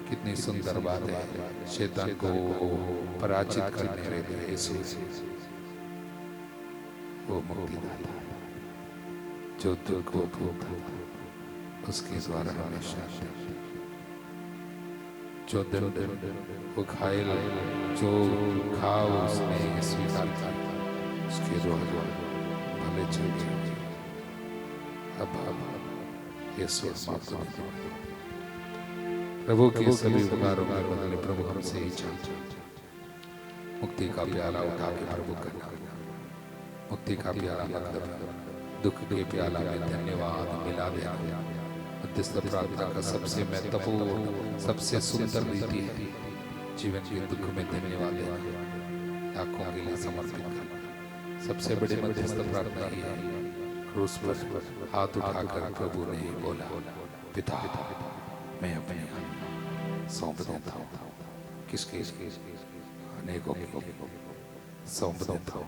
कितनी सुंदर बात है। शैतान को पराजित करने वाले यीशु वो मुक्तिदाता जो दुख को भोगता उसके द्वारा हमेशा जो दिन वो घायल जो घाव उसने स्वीकार किया उसके द्वारा भले चल गए। अब यीशु प्रभु के सभी उपकारों के बदले प्रभु हमसे ही चाहते मुक्ति का प्याला उठा के प्रभु का नाम। मुक्ति का प्याला मतलब दुख के प्याला में धन्यवाद मिला देना। मध्यस्थ प्रार्थना का सबसे महत्वपूर्ण, सबसे सुंदर रीति है जीवन के दुख में धन्यवाद देना, आंखों के लिए समर्पित करना। सबसे बड़ी मध्यस्थ प्रार्थना ही है। क्रूस पर हाथ उठाकर प्रभु ने बोला, पिता मैं अपने सौंप देता हूँ। किसके? अनेकों को सौंप देता हूँ।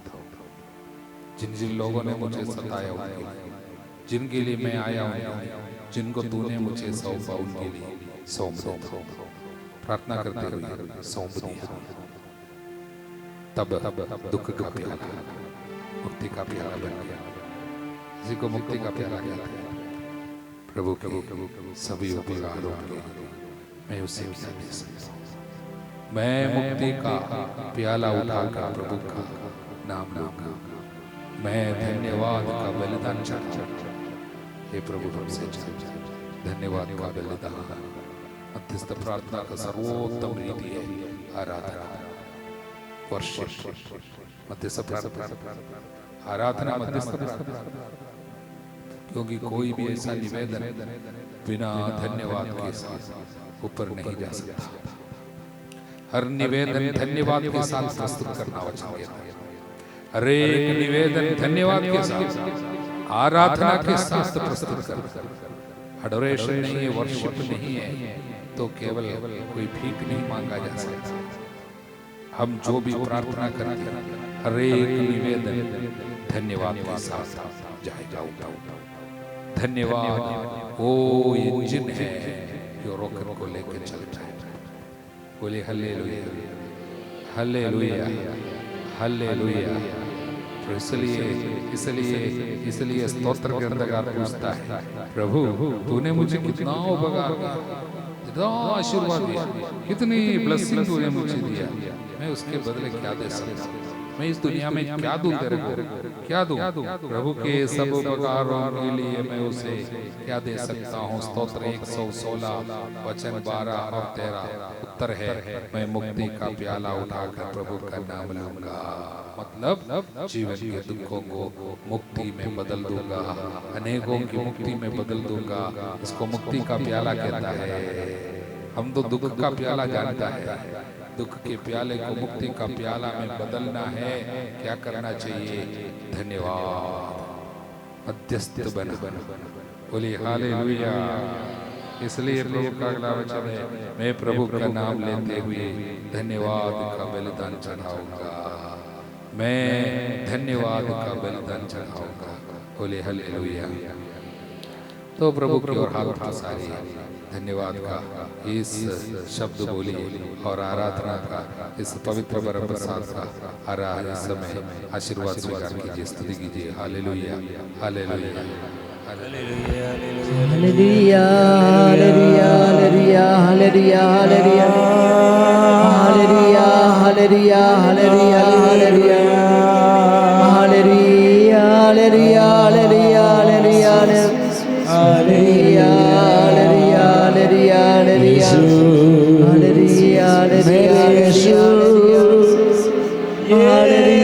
जिन जिन लोगों ने मुझे सताया उनके लिए, जिनके लिए मैं आया हूँ, जिनको तूने मुझे सौंपा उनके लिए सौंप देता हूँ। प्रार्थना करते हुए सौंप दिया। तब दुख का प्याला मुक्ति का प्याला बन गया। इसी को मुक्ति का प्याला कहते हैं। प्रभु के सभी उपकारों के मैं उसे क्या दे सकता हूँ। मैं मुक्ति का प्याला उठाकर प्रभु का नाम लूंगा। मैं धन्यवाद का बलिदान चढ़ाऊंगा। हे प्रभु हमसे धन्यवाद का बलिदान। मध्यस्थ प्रार्थना का सर्वोत्तम रीति है आराधना, वर्शिप। मध्यस्थ प्रार्थना आराधना, मध्यस्थ प्रार्थना, क्योंकि कोई भी ऐसा निवेदन बिना धन्यवाद के साथ ऊपर नहीं जा सकता। हर निवेदन धन्यवाद के साथ प्रस्तुत करना चाहिए। हर एक निवेदन धन्यवाद के साथ, आराधना के साथ प्रस्तुत करना। एडोरेशन नहीं है, वर्शिप नहीं है, तो केवल कोई भीख नहीं मांगा जा सकता। हम जो भी प्रार्थना करते हैं, हर एक निवेदन धन्यवाद के साथ जाएगा। धन्यवाद वो इंजन है जो रॉकेट को लेकर चलता है। बोले हालेलुया, हालेलुया, हालेलुया। तो इसलिए स्तोत्र के अंदर पूछता है, प्रभु तूने मुझे कितना उपकार किया, कितना आशीर्वाद दिया, कितनी ब्लेसिंग तूने मुझे दिया, मैं उसके बदले क्या दे सकता हूँ? मैं इस दुनिया में क्या दूं तेरे को? क्या दूं? प्रभु के सब उपकारों के लिए मैं उसे क्या दे सकता हूँ? स्तोत्र 116 वचन 12 और 13 उत्तर है, मैं मुक्ति का प्याला उठाकर प्रभु का नाम लूंगा। मतलब जीवन के दुखों को मुक्ति में बदल दूंगा, अनेकों की मुक्ति में बदल दूंगा। इसको मुक्ति का प्याला कहता है। हम तो दुख का प्याला जानता है, दुख के प्याले को मुक्ति का प्याला में बदलना है। क्या करना चाहिए? धन्यवाद, मध्यस्थ बन। बोलिए हालेलुया। इसलिए प्रभु का अगला वचन है, मैं प्रभु का नाम लेते हुए धन्यवाद का बलिदान चढ़ाऊंगा। मैं धन्यवाद का बलिदान चढ़ाऊंगा। बोले हालेलुया। तो प्रभु की ओर हाथ पसारिए, धन्यवाद का इस शब्द बोली और आराधना का इस पवित्र परम प्रसाद का आराधना समय आशीर्वाद स्वीकार कीजिए, स्तुति कीजिए। Hallelujah, hallelujah, hallelujah, hallelujah, hallelujah, hallelujah, hallelujah, hallelujah, hallelujah, hallelujah. Hallelujah.